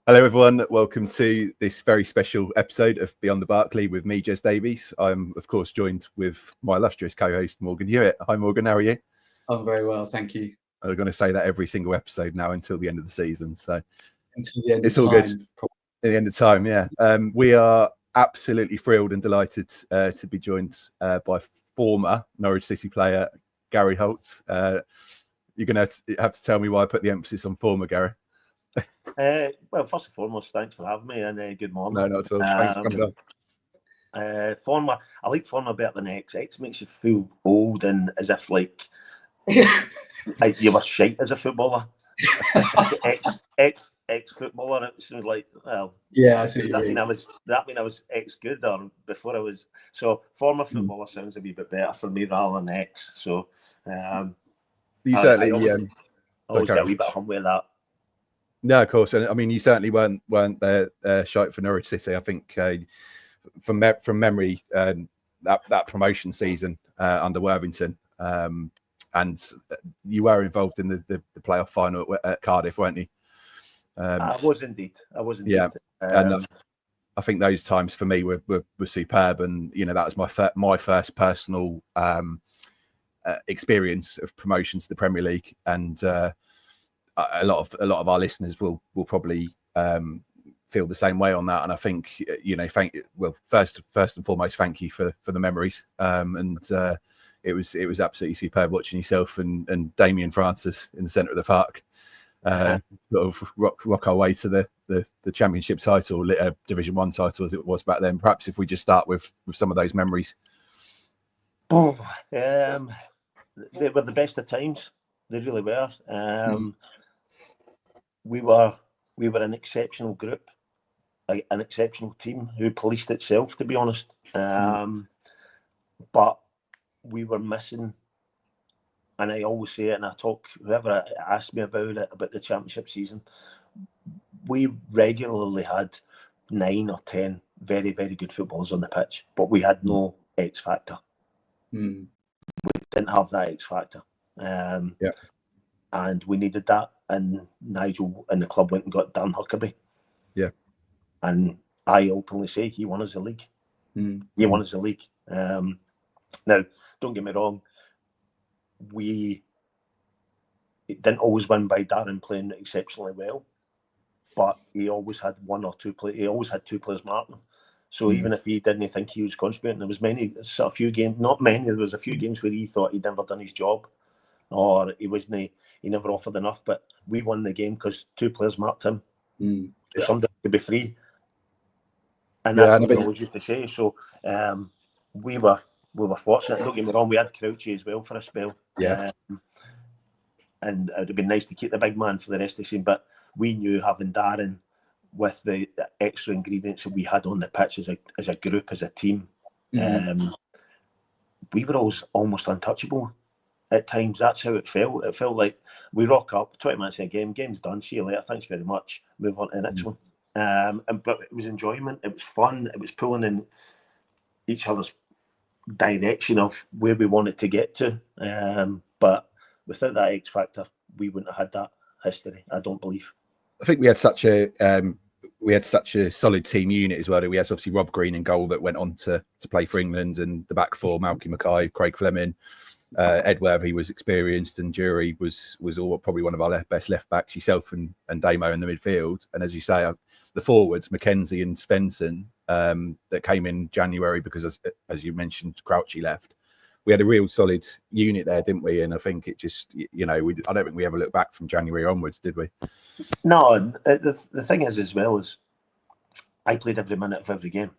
Hello everyone, welcome to this very special episode of Beyond The Barclay with me, Jez Davies. I'm of course joined with my illustrious co-host Morgan Hewitt. Hi Morgan, how are you? I'm very well, thank you. I'm going to say that every single episode now until the end of the season, so until the end it's of all time, good. At the end of time, yeah. We are absolutely thrilled and delighted to be joined by former Norwich City player Gary Holt. You're going to have to tell me why I put the emphasis on former, Gary. Well, first and foremost, thanks for having me, and good morning. No, not at all. Thanks for coming on. Former, I like former better than ex. Ex makes you feel old and as if like you were shite as a footballer. ex footballer. It seems like, well, yeah, I see. That mean I was ex good, or before I was. So former footballer sounds a wee bit better for me rather than ex. So you certainly always get a wee bit hum with that. No, of course, and I mean you certainly weren't there shite for Norwich City. I think from memory, that promotion season under Worthington, and you were involved in the playoff final at Cardiff, weren't you? I was indeed. Yeah, and I think those times for me were superb, and you know that was my first personal experience of promotion to the Premier League, and a lot of our listeners will probably feel the same way on that. And I think first and foremost, thank you for the memories. And it was absolutely superb watching yourself and Damien Francis in the centre of the park, sort of rock our way to the Championship title, Division 1 title as it was back then. Perhaps if we just start with some of those memories. They were the best of times. They really were. We were an exceptional group, an exceptional team who policed itself, to be honest. But we were missing, and I always say it, and I talk, whoever asked me about it, about the Championship season, we regularly had 9 or 10 very, very good footballers on the pitch, but we had no X factor. We didn't have that X factor. And we needed that, and Nigel and the club went and got Dan Huckerby. Yeah. And I openly say he won us the league. He won us the league. Now, don't get me wrong, we didn't always win by Darren playing exceptionally well, but he always had one or two players. He always had 2 players marking him. So even if he didn't think he was contributing, there was a few games, not many, there was a few games where he thought he'd never done his job, or he never offered enough. But we won the game because 2 players marked him. Somebody could be free, and that's what we always used to say. So we were fortunate. Don't get me wrong, we had Crouchy as well for a spell. And it would have been nice to keep the big man for the rest of the season. But we knew having Darren with the extra ingredients that we had on the pitch as a group, as a team, we were almost untouchable. At times, that's how it felt. It felt like we rock up, 20 minutes in a game, game's done, see you later, thanks very much, move on to the next one. But it was enjoyment, it was fun, it was pulling in each other's direction of where we wanted to get to. But without that X factor, we wouldn't have had that history, I don't believe. I think we had such a solid team unit as well. We had obviously Rob Green in goal that went on to play for England, and the back four, Malky Mackay, Craig Fleming, Ed Worthy was experienced, and Jury was all probably one of our best left backs, yourself and Damo in the midfield. And as you say, the forwards, Mackenzie and Svensson, that came in January because as you mentioned, Crouchy left. We had a real solid unit there, didn't we? And I think it just, I don't think we ever looked back from January onwards, did we? No, the thing is, as well, is I played every minute of every game.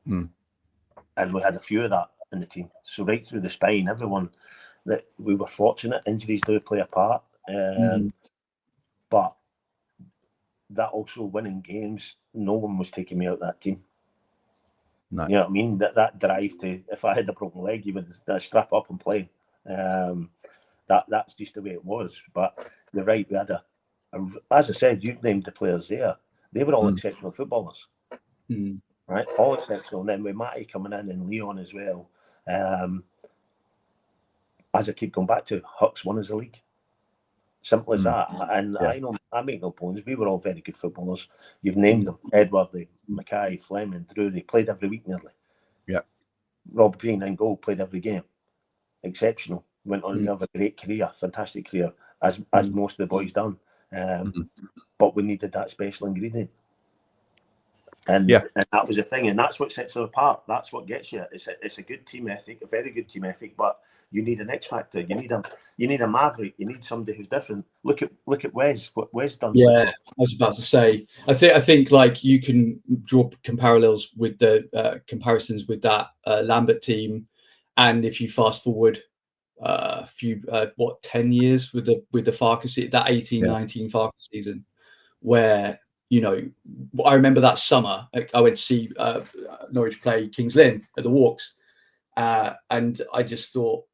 And we had a few of that in the team. So right through the spine, everyone, that we were fortunate. Injuries do play a part. But that also winning games, no one was taking me out of that team. No. You know what I mean? That drive to, if I had a broken leg, you would strap up and play. That's just the way it was. But you're right, we had as I said, you named the players there. They were all exceptional footballers. Right? All exceptional. And then with Matty coming in and Leon as well. As I keep going back to, Hucks won us the league. Simple as that. And I make no bones. We were all very good footballers. You've named them: Edward, Mackay, Fleming, Drury. Played every week nearly. Yeah. Rob Green in goal, played every game. Exceptional. Went on to have a great career, fantastic career, as most of the boys done. But we needed that special ingredient. And that was the thing, and that's what sets it apart. That's what gets you. It's a good team ethic, a very good team ethic. But you need an X factor. You need a maverick. You need somebody who's different. Look at Wes. What Wes done. Yeah, I was about to say. I think like you can draw parallels with the comparisons with that Lambert team, and if you fast forward a few 10 years with the Farkas, that 18-19 Farkas season, where I remember that summer I went to see Norwich play Kings Lynn at the Walks, and I just thought,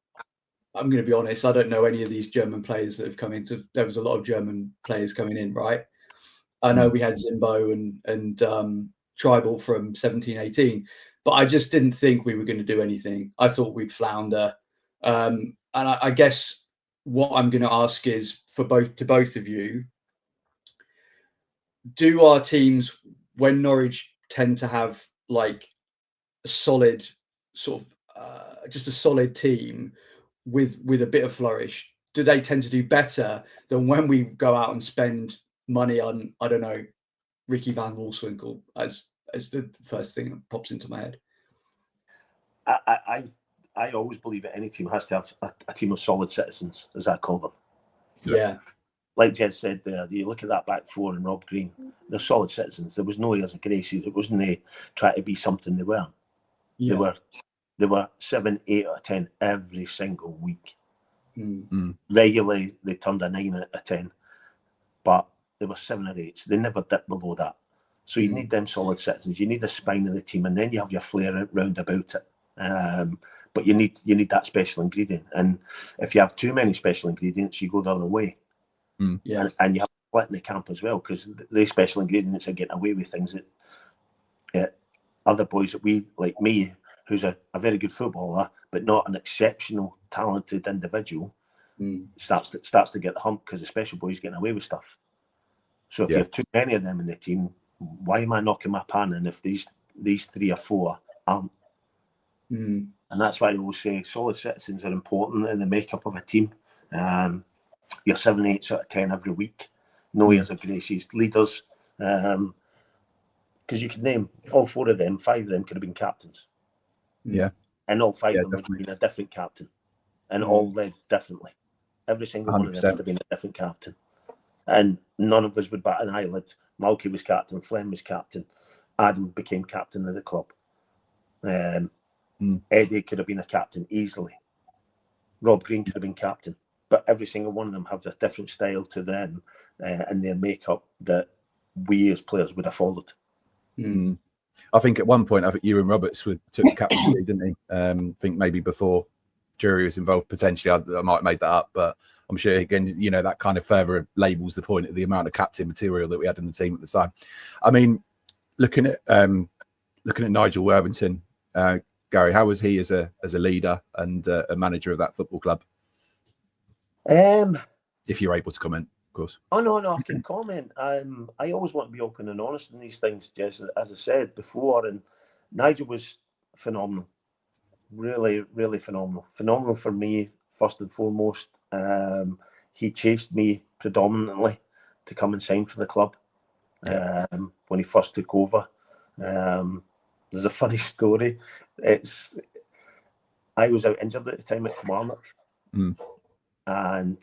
I'm going to be honest, I don't know any of these German players that have come into. There was a lot of German players coming in, right? I know we had Zimbo and Tribal from 17-18, but I just didn't think we were going to do anything. I thought we'd flounder. And I guess what I'm going to ask is to both of you, do our teams, when Norwich tend to have like a solid sort of just a solid team with a bit of flourish, do they tend to do better than when we go out and spend money on, I don't know, Ricky Van Wolfswinkel as the first thing that pops into my head? I always believe that any team has to have a team of solid citizens, as I call them. Yeah. Like Jez said there, you look at that back four and Rob Green, they're solid citizens. There was no airs of graces. It wasn't they trying to be something they weren't. Yeah. They were 7, 8 out of 10 every single week. Regularly, they turned a 9 out of 10, but they were 7 or 8. So they never dipped below that. So you need them solid citizens. You need the spine of the team, and then you have your flair round about it. But you need that special ingredient. And if you have too many special ingredients, you go the other way. And you have to split in the camp as well, because the special ingredients are getting away with things that other boys that we, like me, who's a very good footballer, but not an exceptional, talented individual, starts to get the hump because the special boys getting away with stuff. So if you have too many of them in the team, why am I knocking my pan in if these 3 or 4 aren't? And that's why I always say solid citizens are important in the makeup of a team. You're 7, 8 out of 10 every week. No airs of graces. Leaders, because you could name all 4 of them, 5 of them could have been captains. Yeah. And all 5 of them would have been a different captain. And all led differently. Every single 100%. One of them would have been a different captain. And none of us would bat an eyelid. Malky was captain, Flem was captain. Adam became captain of the club. Eddie could have been a captain easily. Rob Green could have been captain. But every single one of them have a different style to them and their makeup that we as players would have followed. I think at one point, I think Ewan Roberts took captaincy, didn't he? I think maybe before Jury was involved, potentially. I might have made that up, but I'm sure, again, that kind of further labels the point of the amount of captain material that we had in the team at the time. I mean, looking at Nigel Worthington, Gary, how was he as a leader and a manager of that football club? If you're able to comment, of course. Oh no, I can comment. I always want to be open and honest in these things, Jess, as I said before. And Nigel was phenomenal, really, really phenomenal. Phenomenal for me first and foremost. He chased me predominantly to come and sign for the club when he first took over. There's a funny story. I was out injured at the time at Kilmarnock, and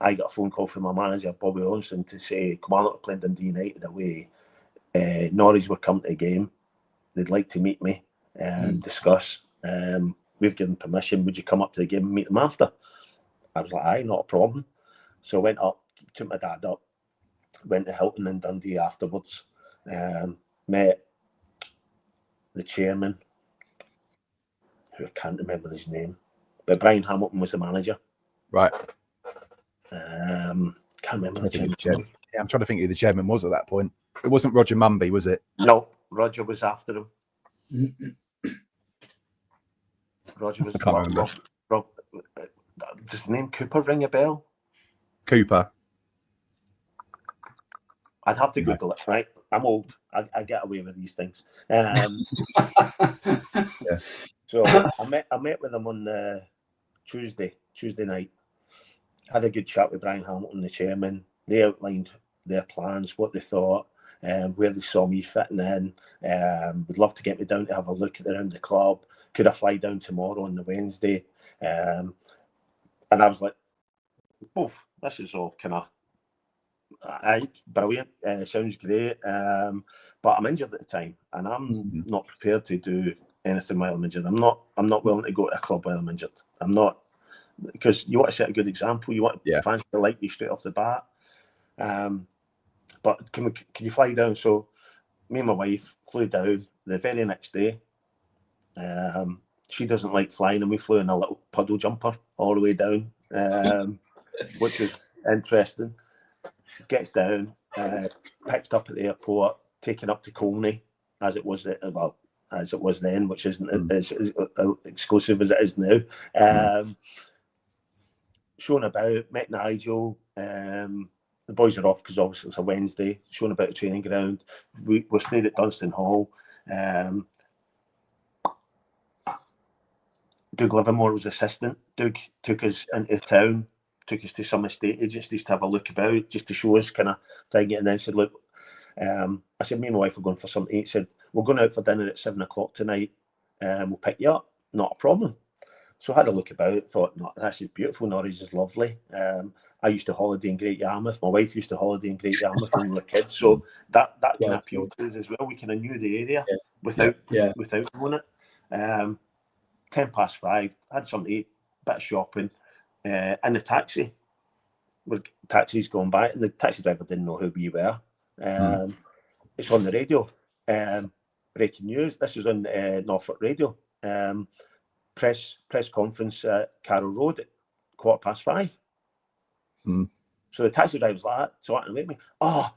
I got a phone call from my manager, Bobby Olsen, to say Kilmarnock playing Dundee United away. Norwich were coming to the game. They'd like to meet me and discuss. We've given permission. Would you come up to the game and meet them after? I was like, aye, not a problem. So I went up, took my dad up, went to Hilton in Dundee afterwards, met the chairman, who I can't remember his name, but Brian Hamilton was the manager. Right. Can't remember the chairman. Yeah, I'm trying to think who the chairman was at that point. It wasn't Roger Mumby, was it? No, Roger was after him. Roger was. I can't remember. Does the name Cooper ring a bell? Cooper. I'd have to Google it, right? I'm old. I get away with these things. So I met with them on Tuesday night. Had a good chat with Brian Hamilton, the chairman. They outlined their plans, what they thought, where they saw me fitting in. Would love to get me down to have a look around the club. Could I fly down tomorrow on the Wednesday? And I was like, oh, this is all kind of brilliant. Sounds great. But I'm injured at the time, and I'm not prepared to do anything while I'm injured. I'm not willing to go to a club while I'm injured. I'm not, because you want to set a good example. You want fans to like you straight off the bat. But can you fly down? So me and my wife flew down the very next day. She doesn't like flying, and we flew in a little puddle jumper all the way down, which was interesting. Gets down, picked up at the airport, taken up to Colney, as it was then, which isn't as exclusive as it is now. Shown about, met Nigel. The boys are off because obviously it's a Wednesday. Shown about the training ground. We stayed at Dunstan Hall. Doug Livermore was assistant. Doug took us into town, took us to some estate agencies to have a look about, just to show us kind of thing. And then said, look, I said, me and my wife are going for something to eat. Said, we're going out for dinner at 7 o'clock tonight. We'll pick you up. Not a problem. So I had a look about, thought, no, this is beautiful. Norwich is lovely. I used to holiday in Great Yarmouth. My wife used to holiday in Great Yarmouth when we were kids. So that kind of appealed to us as well. We kind of knew the area without knowing it. 5:10, had something to eat, bit of shopping, in the taxi. With taxis going by, and the taxi driver didn't know who we were. It's on the radio. Breaking news. This is on Norfolk Radio. Press conference at Carrow Road at 5:15. So the taxi driver's like that, so I can make me. Oh,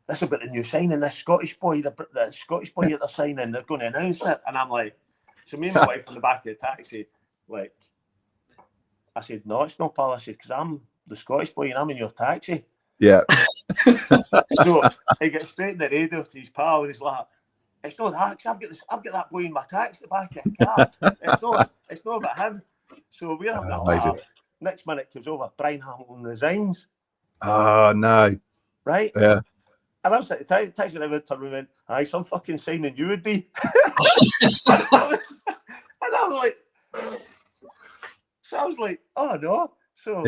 this is about the new signing. This Scottish boy, the Scottish boy that they're signing, they're going to announce it. And I'm like, so me and my wife in the back of the taxi, like, I said, no, it's not, pal. I said, because I'm the Scottish boy and I'm in your taxi. Yeah. So he gets straight in the radio to his pal and he's like, it's not that, because I've got that boy in my taxi at the back of the car. It's not about him. So we're having a laugh. Next minute comes over, Brian Hamilton resigns. Oh no. Right? Yeah. And I was like, the taxi driver turned around and went, aye, some fucking signing you would be. And I was like, oh no. So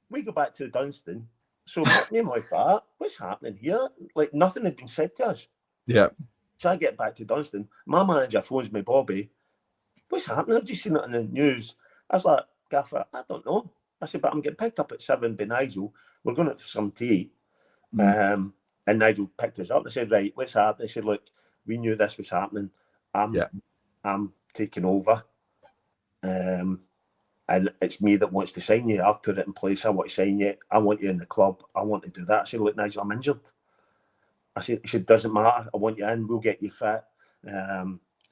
we go back to Dunstan. So me and my wife thought, what's happening here? Like nothing had been said to us. Yeah. So I get back to Dunstan. My manager phones me, Bobby. What's happening? I've just seen it in the news. I was like, Gaffer, I don't know. I said, but I'm getting picked up at 7 by Nigel. We're going out for some tea. And Nigel picked us up. I said, right, what's happening? They said, look, we knew this was happening. I'm taking over. And it's me that wants to sign you. I've put it in place. I want to sign you. I want you in the club. I want to do that. I said, look, Nigel, I'm injured. He said, doesn't matter. I want you in. We'll get you fit.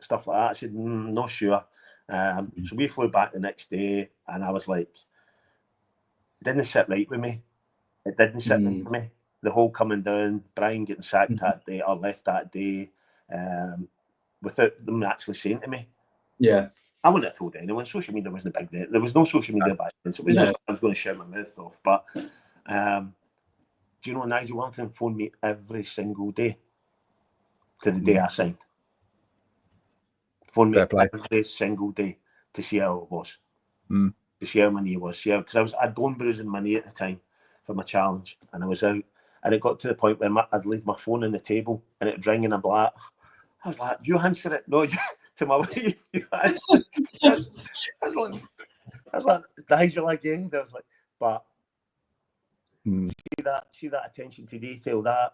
Stuff like that. I said, not sure. So we flew back the next day, and I was like, it didn't sit right with me. It didn't sit right with me. The whole coming down, Brian getting sacked that day or left that day, without them actually saying to me. Yeah. I wouldn't have told anyone. Social media wasn't big then. There was no social media back then, so it was I was going to shout my mouth off. But do you know Nigel Wellington phoned me every single day to the day I signed? Phoned me every single day to see how it was, to see how my knee was, because I'd bone bruising my knee at the time for my challenge, and I was out, and it got to the point where I'd leave my phone on the table and it'd ring, and I'm like, I was like, you answer it, no, you, to my wife, you answer. I was like, Nigel again. I was like, but see that attention to detail, that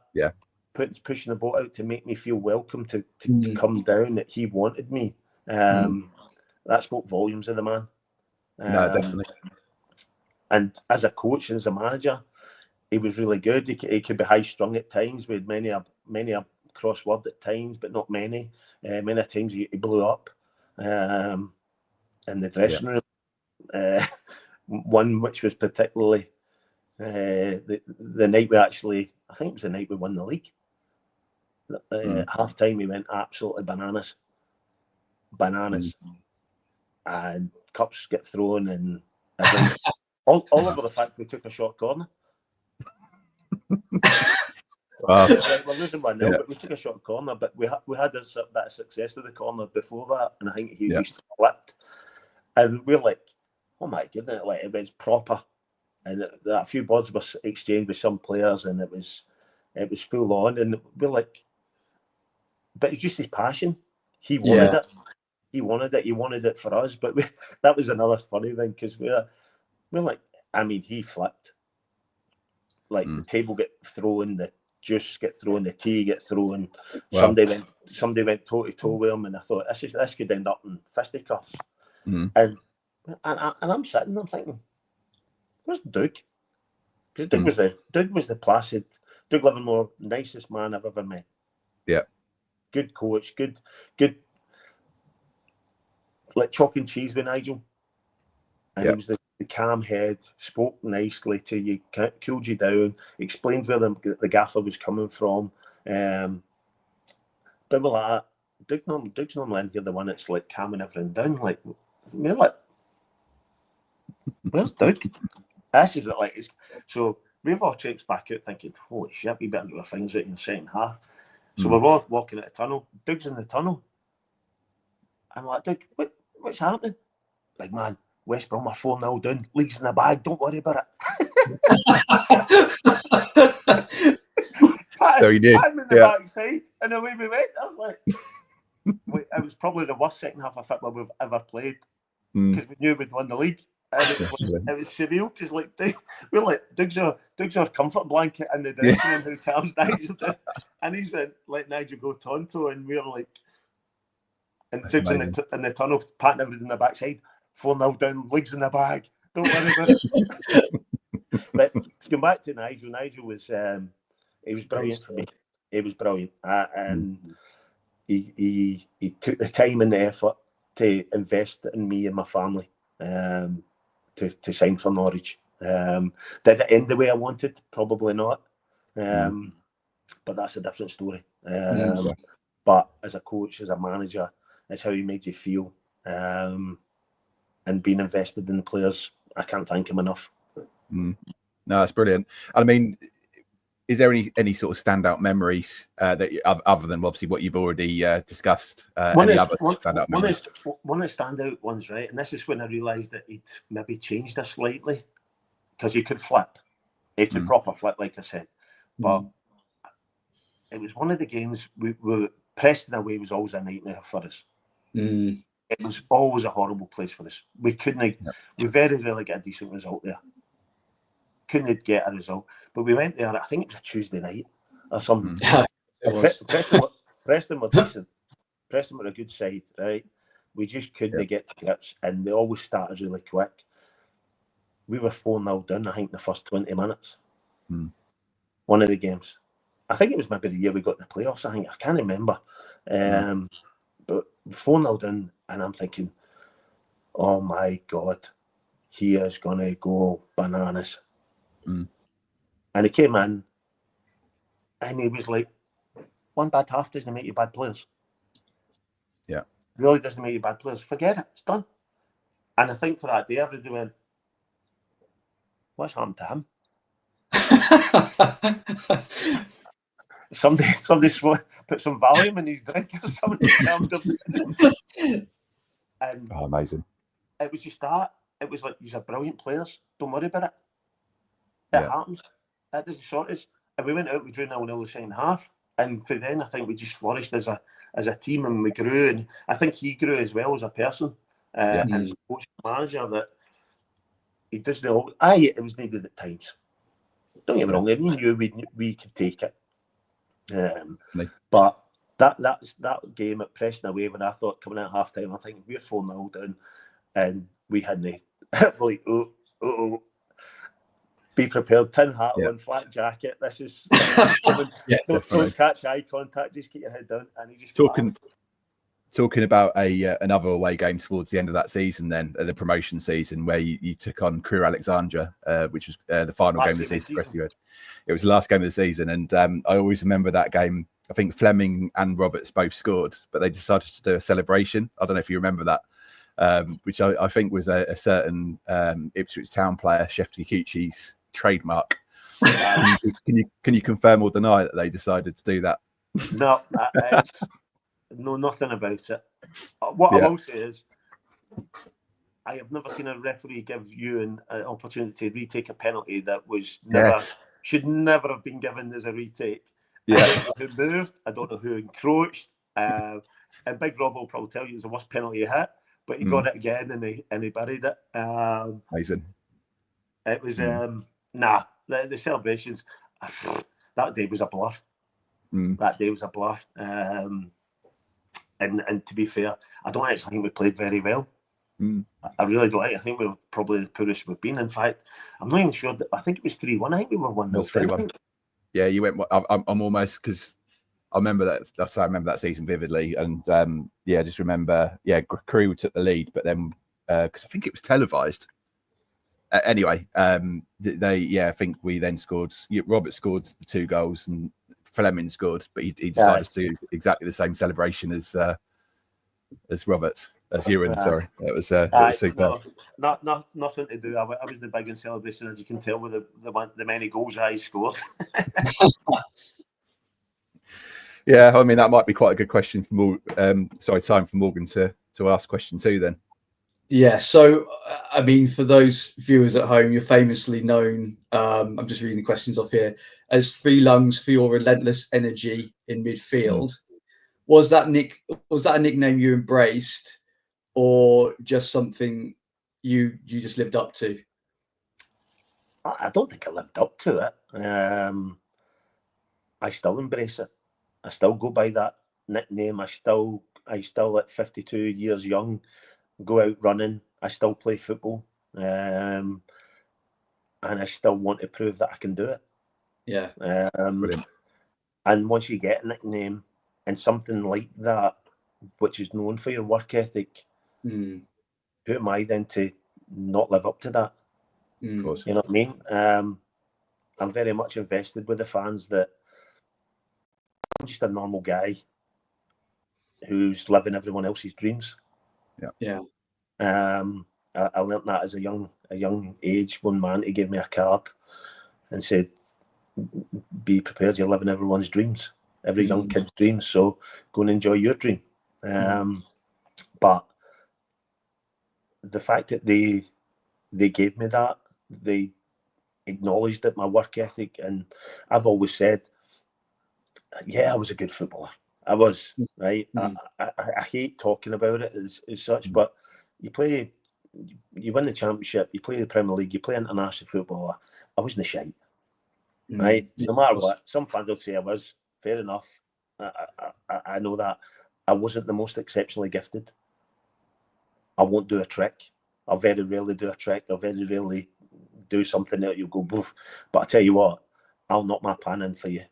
pushing the boat out to make me feel welcome to come down, that he wanted me. That spoke volumes of the man. No, definitely. And as a coach and as a manager, he was really good. He could be high strung at times with many a crossword at times, but not many. Many times he blew up in the dressing room. One which was particularly The night we actually, I think it was the night we won the league. At half time, we went absolutely bananas. And cups get thrown and all over the fact we took a short corner. Wow. We're losing 1-0, but we took a short corner. But we had a bit of success with the corner before that, and I think he just flipped. And we're like, oh my goodness, like it was proper. And a few words were exchanged with some players, and it was full on. And we're like, but it's just his passion. He wanted it. He wanted it. He wanted it for us. But that was another funny thing because we're like, I mean, he flipped. Like the table get thrown, the juice get thrown, the tea get thrown. Wow. Somebody went toe to toe with him, and I thought this could end up in fisticuffs. And I'm sitting there thinking, where's Doug? Because Doug was the placid, Doug Livermore, nicest man I've ever met. Yeah. Good coach, good, like chalk and cheese with Nigel. And he was the calm head, spoke nicely to you, cooled you down, explained where the gaffer was coming from. But we're like, Doug's normally in here the one that's like calming everything down. Like, we're like, where's Doug? This is like, so we've all trips back out thinking, holy shit, we better do our things out in the second half. So we're all walking at the tunnel. Doug's in the tunnel. I'm like, Doug, what's happening? Like, man, West Brom are 4-0 down. League's in the bag. Don't worry about it. So you did. In the backside, and away we went. I was like, it was probably the worst second half of football we've ever played because we knew we'd won the league. And it was surreal because like we're like Doug's our comfort blanket in the direction and who calms Nigel down. And he's been let Nigel go tonto, and we're like, and Doug's in the tunnel patting everything in the backside. 4-0 down, leagues in the bag. Don't worry about it. But to come back to Nigel was he was brilliant for me. He was brilliant, and he took the time and the effort to invest in me and my family. To sign for Norwich. Did it end the way I wanted? Probably not. But that's a different story. But as a coach, as a manager, it's how he made you feel. And being invested in the players, I can't thank him enough. No, that's brilliant. I mean, is there any sort of standout memories that other than obviously what you've already discussed? One of the standout ones, right? And this is when I realised that he'd maybe changed us slightly because he could flip. He could proper flip, like I said. But it was one of the games we were Preston away was always a nightmare for us. It was always a horrible place for us. We couldn't. We very rarely get a decent result there. Couldn't get a result, but we went there. I think it was a Tuesday night or something. Preston were decent. Preston were a good side, right? We just couldn't get to grips, and they always started really quick. We were 4-0 down, I think, the first 20 minutes. One of the games. I think it was maybe the year we got the playoffs. I can't remember. But 4-0 down, and I'm thinking, oh my God, he is going to go bananas. And he came in and he was like, one bad half doesn't make you bad players. Yeah. Really doesn't make you bad players. Forget it. It's done. And I think for that day, everybody went, what's happened to him? Somebody put some Valium in his drink or something. And amazing. It was just that. It was like, these are brilliant players. Don't worry about it. It happens. That doesn't sort us. And we went out, we drew 0-0 the second half. And for then, I think we just flourished as a team, and we grew. And I think he grew as well as a person and as a coach and manager, that he does it was needed at times. Don't get me wrong, we knew we could take it. But that game at Preston away, when I thought coming out at half time, I think we're 4-0 down, and we hadn't like, be prepared, tin hat on, flat jacket. This is don't catch eye contact, just keep your head down. And he just talking about another away game towards the end of that season, then the promotion season, where you took on Crewe Alexandra, which was the final game of the season. It was the last game of the season, and I always remember that game. I think Fleming and Roberts both scored, but they decided to do a celebration. I don't know if you remember that, which I think was a certain Ipswich Town player, Chef Kikuchi's trademark. Can you confirm or deny that they decided to do that? No, know nothing about it. What I will say is, I have never seen a referee give you an opportunity to retake a penalty that was should never have been given as a retake. I don't know who moved. I don't know who encroached. And Big Rob will probably tell you it was the worst penalty he hit, but he got it again and he buried it. Amazing. It was the celebrations. That day was a blur. That day was a blur. And to be fair, I don't actually think we played very well. I really don't. I think we were probably the poorest we've been. In fact, I'm not even sure. I think it was 3-1. I think we were 1-0. 3-1. Yeah, you went. I'm almost, because I remember that. I remember that season vividly, and I just remember. Yeah, Crewe took the lead, but then because I think it was televised. Anyway, I think we then scored. Robert scored the 2 goals, and Fleming scored, but he decided to do exactly the same celebration as Robert, as Ewan. Sorry, it was super. No, nothing to do. I was the big in celebration, as you can tell with the many goals I scored. Yeah, I mean that might be quite a good question for time for Morgan to ask question 2 then. Yeah, so I mean, for those viewers at home, you're famously known. I'm just reading the questions off here as 3 lungs for your relentless energy in midfield. Was that a nickname you embraced, or just something you just lived up to? I don't think I lived up to it. I still embrace it. I still go by that nickname. I still at 52 years young go out running. I still play football, and I still want to prove that I can do it. Yeah. Brilliant. And once you get a nickname and something like that, which is known for your work ethic, who am I then to not live up to that? Of course. You know what I mean? I'm very much invested with the fans that I'm just a normal guy who's living everyone else's dreams. Yeah. I learnt that as a young age. One man, he gave me a card and said, "Be prepared, you're living everyone's dreams, every young kid's dreams. So go and enjoy your dream." But the fact that they gave me that, they acknowledged that my work ethic, and I've always said, I was a good footballer. I was, right. I hate talking about it as such, but you win the championship, you play the Premier League, you play international footballer. I wasn't shite, right? No matter what. Some fans will say I was. Fair enough. I know that. I wasn't the most exceptionally gifted. I won't do a trick. I'll very rarely do a trick. I'll very rarely do something that you go, boof. But I tell you what, I'll knock my pan in for you.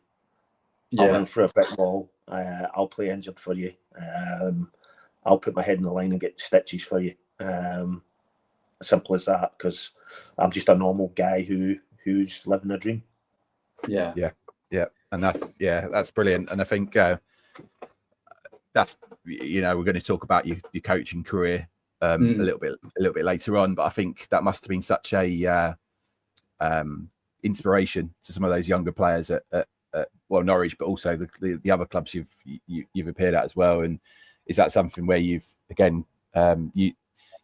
I'll run through a brick wall. I'll play injured for you. I'll put my head in the line and get stitches for you. Simple as that, because I'm just a normal guy who's living a dream. Yeah. And that's brilliant. And I think that's, we're going to talk about your coaching career a little bit later on, but I think that must have been such a inspiration to some of those younger players at Norwich, but also the other clubs you've appeared at as well. And is that something where you've again you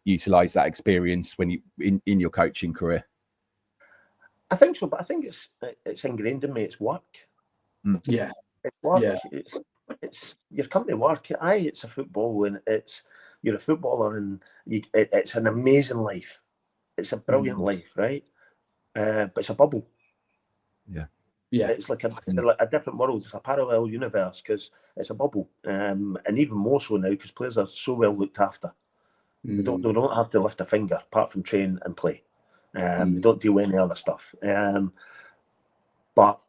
utilize that experience when you in your coaching career? I think so, but I think it's ingrained in me. It's work. Yeah, it's work. Yeah. It's your company work. It's a football, and you're a footballer, and it's an amazing life. It's a brilliant life, right? But it's a bubble. Yeah, it's like a different world. It's a parallel universe because it's a bubble, and even more so now because players are so well looked after. They don't have to lift a finger apart from train and play. They don't do any other stuff. But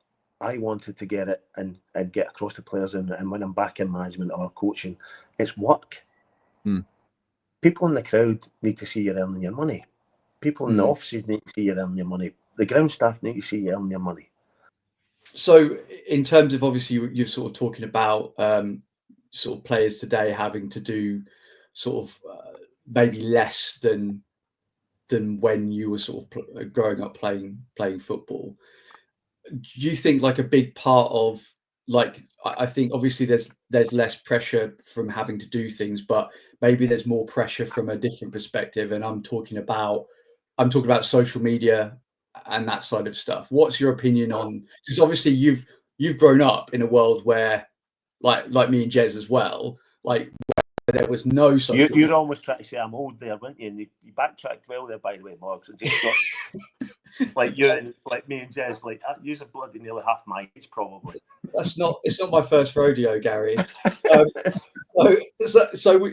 I wanted to get it and get across to players, and when I'm back in management or coaching, it's work. People in the crowd need to see you earning your money. People in the offices need to see you earning your money. The ground staff need to see you earning your money. So in terms of, obviously, you're sort of talking about sort of players today having to do sort of maybe less than when you were sort of growing up playing football. Do you think like a big part of, like, I think obviously there's less pressure from having to do things, but maybe there's more pressure from a different perspective, and I'm talking about social media and that side of stuff. What's your opinion on, because obviously you've grown up in a world where like me and Jez as well, like where there was no social You're almost trying to say I'm old there, weren't you? And you backtracked well there, by the way, Morgs. Like you, like me and Jez, like you're bloody nearly half my age, probably. It's not my first rodeo, Gary. So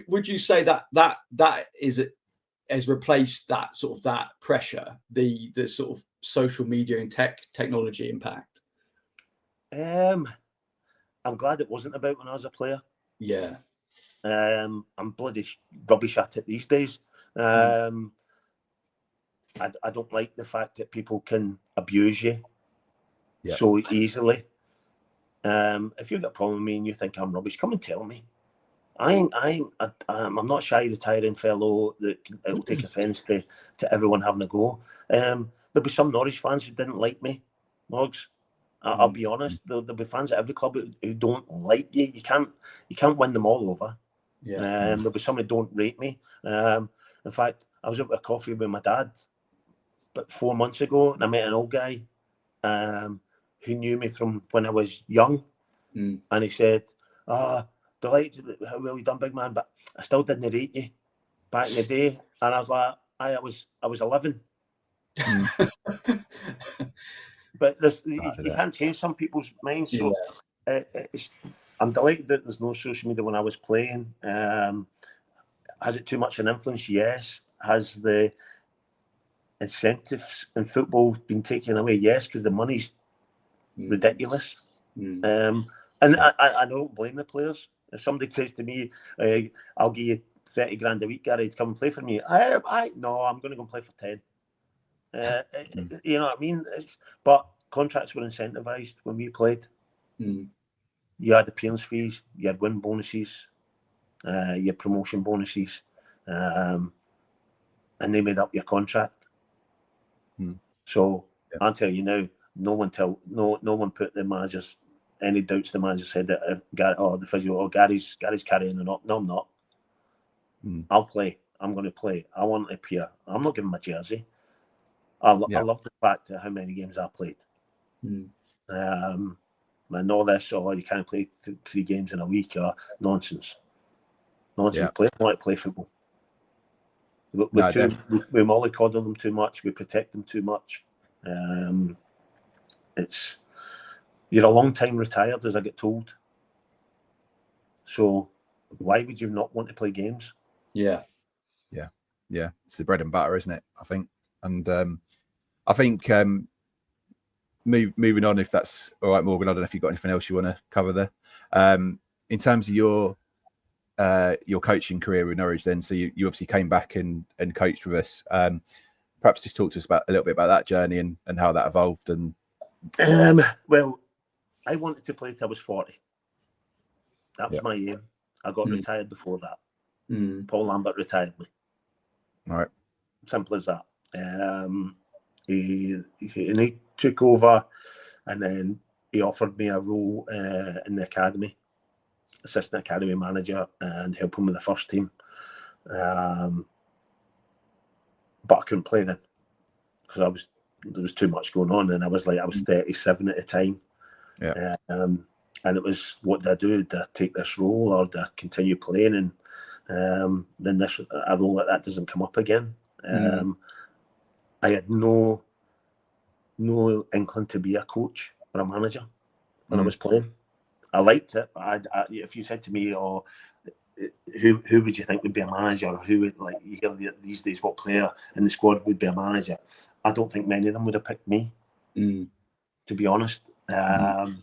would you say that has replaced that sort of that pressure, the sort of social media and technology impact? I'm glad it wasn't about when I was a player. Yeah. I'm bloody rubbish at it these days. I don't like the fact that people can abuse you so easily. If you've got a problem with me and you think I'm rubbish, come and tell me. I'm not a shy retiring fellow that will take offence to everyone having a go. There'll be some Norwich fans who didn't like me, Morgs. I'll be honest. There'll be fans at every club who don't like you. You can't win them all over. There'll be some who don't rate me. In fact, I was out with a coffee with my dad but 4 months ago, and I met an old guy who knew me from when I was young, and he said, delighted how well you done, big man, but I still didn't rate you back in the day. And I was like, I was 11. But you can't change some people's minds. So I'm delighted that there's no social media when I was playing. Has it too much an influence? Yes. Has the incentives in football been taken away? Yes, because the money's ridiculous. And I don't blame the players. If somebody says to me, I'll give you 30 grand a week, Gary, to come and play for me, no, I'm going to go and play for 10. You know what I mean? But contracts were incentivised when we played. You had appearance fees, you had win bonuses, you had promotion bonuses, and they made up your contract. So I'll tell you now, no one put the managers any doubts. The manager said that the physio, Gary's carrying it up. No, I'm not. I'll play. I'm going to play. I want to appear. I'm not giving my jersey. I love the fact of how many games I played. And all this, you can't play 3 games in a week, or nonsense. Play. I want to play football. We mollycoddle them too much. We protect them too much. You're a long time retired, as I get told. So why would you not want to play games? Yeah. It's the bread and butter, isn't it? I think. And I think moving on, if that's all right, Morgan. I don't know if you've got anything else you want to cover there. In terms of your coaching career with Norwich, then, so you obviously came back and coached with us. Perhaps just talk to us a little bit about that journey and how that evolved. And well, I wanted to play till I was 40. That was my aim. I got retired before that. Paul Lambert retired me. All right. Simple as that. He took over, and then he offered me a role in the academy, assistant academy manager, and helping with the first team. But I couldn't play then because there was too much going on, and I was 37 at the time. And it was, what do I do? Do I take this role, or do I continue playing? And then a role like that doesn't come up again. I had no inkling to be a coach or a manager when I was playing. I liked it, but if you said to me, who would you think would be a manager, or who would, like, you hear these days, what player in the squad would be a manager? I don't think many of them would have picked me, to be honest. But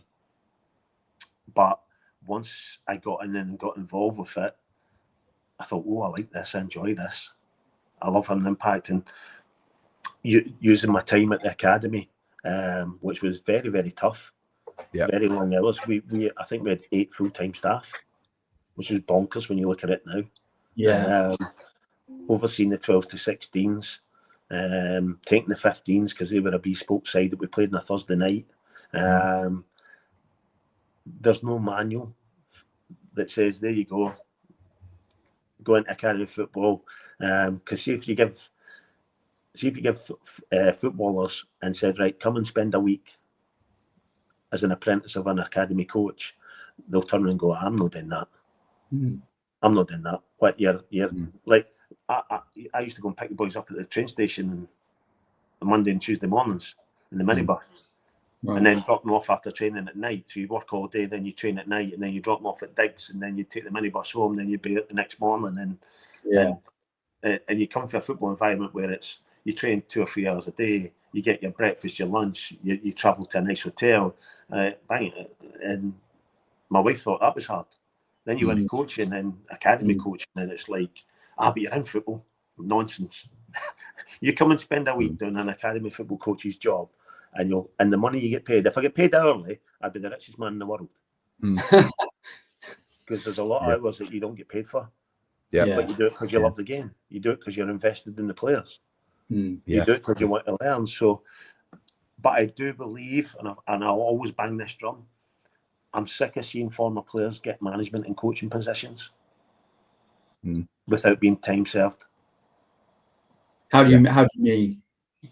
once I got in and got involved with it, I thought, oh, I like this, I enjoy this. I love having an impact, and using my time at the academy, which was very, very tough. Very long hours. I think we had 8 full-time staff, which was bonkers when you look at it now. Overseeing the 12s to 16s, taking the 15s because they were a bespoke side that we played on a Thursday night. There's no manual that says, there you go into academy football. Because see if you give footballers and said, right, come and spend a week as an apprentice of an academy coach, they'll turn around and go, I'm not doing that. I'm not doing that. What you're like, I used to go and pick the boys up at the train station on Monday and Tuesday mornings in the minibus. And then drop them off after training at night. So you work all day, then you train at night, and then you drop them off at digs, and then you take the minibus home, then you'd be out the next morning. And you come to a football environment where it's you train 2 or 3 hours a day, you get your breakfast, your lunch, you travel to a nice hotel, and my wife thought that was hard. Then you went to coaching and academy coaching, and it's like, but you're in football. Nonsense. You come and spend a week doing an academy football coach's job, and the money you get paid. If I get paid hourly, I'd be the richest man in the world. Because there's a lot of hours that you don't get paid for. But you do it because you love the game. You do it because you're invested in the players. You do it because you want to learn. So, but I do believe, and I'll always bang this drum, I'm sick of seeing former players get management and coaching positions without being time served. How do you mean?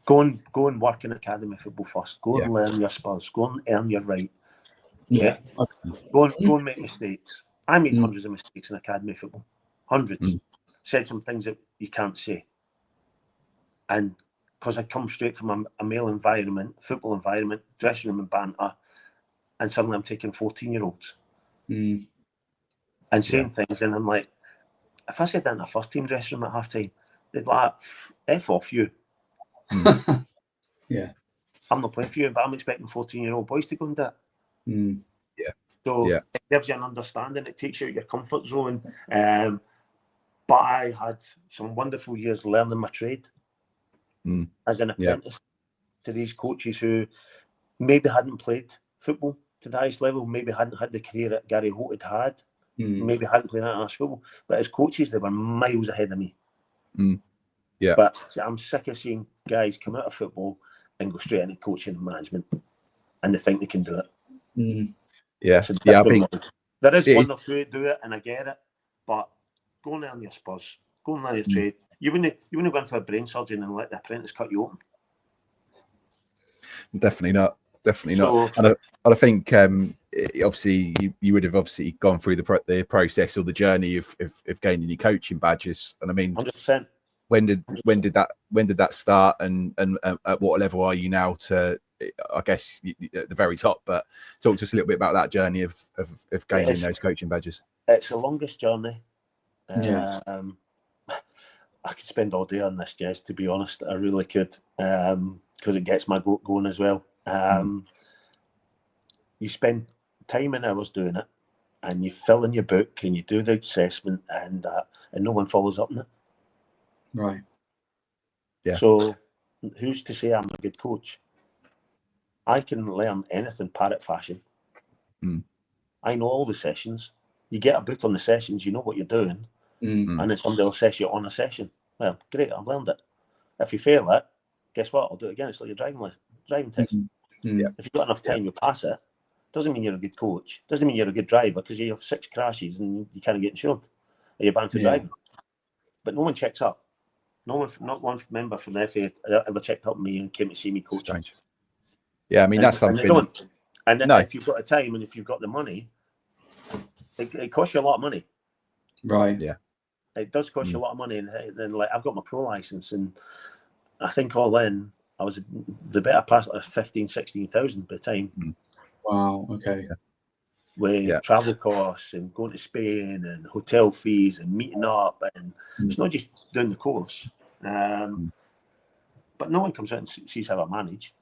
Go and work in academy football first. Go and learn your spurs. Go and earn your right. Go and make mistakes. I made hundreds of mistakes in academy football. Hundreds. Said some things that you can't say. And because I come straight from a male environment, football environment, dressing room and banter, and suddenly I'm taking 14-year-olds and saying things, and I'm like, if I said that in a first team dressing room at half time, they'd like, F off you. I'm not playing for you, but I'm expecting 14-year-old boys to go and do it. So it gives you an understanding, it takes you out your comfort zone. But I had some wonderful years learning my trade as an apprentice to these coaches who maybe hadn't played football to the highest level, maybe hadn't had the career that Gary Holt had, maybe hadn't played international football, but as coaches, they were miles ahead of me. But I'm sick of seeing guys come out of football and go straight into coaching and management, and they think they can do it. I think there is one or two that do it, and I get it, but go and learn your spurs, go and learn your trade. You wouldn't go in for a brain surgeon and let the apprentice cut you open. Definitely not. And I think obviously you would have obviously gone through the process or the journey of gaining your coaching badges. And I mean, 100%. When did that start, and at what level are you now? To I guess at the very top, but talk to us a little bit about that journey of gaining those coaching badges. It's the longest journey. I could spend all day on this, Jez, to be honest. I really could, because it gets my goat going as well. You spend time and hours doing it, and you fill in your book and you do the assessment, and no one follows up on it. Right. So who's to say I'm a good coach? I can learn anything parrot fashion. I know all the sessions. You get a book on the sessions, you know what you're doing, and then somebody will assess you on a session. Well, great, I've learned it. If you fail it, guess what? I'll do it again. It's like your driving test. If you've got enough time, you pass it. Doesn't mean you're a good coach. Doesn't mean you're a good driver, because you have 6 crashes and you can't get insured. Are you banned for driving? But no one checks up. Not one member from the FA ever checked up on me and came to see me coach. Strange. Yeah, I mean, that's something. And they don't. And if you've got the time and if you've got the money, it costs you a lot of money. Right. Yeah. It does cost you a lot of money. And then, like, I've got my pro license, and I think all in, I was the better part of 15,000, 16,000 by the time. Wow. Okay. With travel costs and going to Spain and hotel fees and meeting up, and it's not just doing the course. But no one comes out and sees how I manage.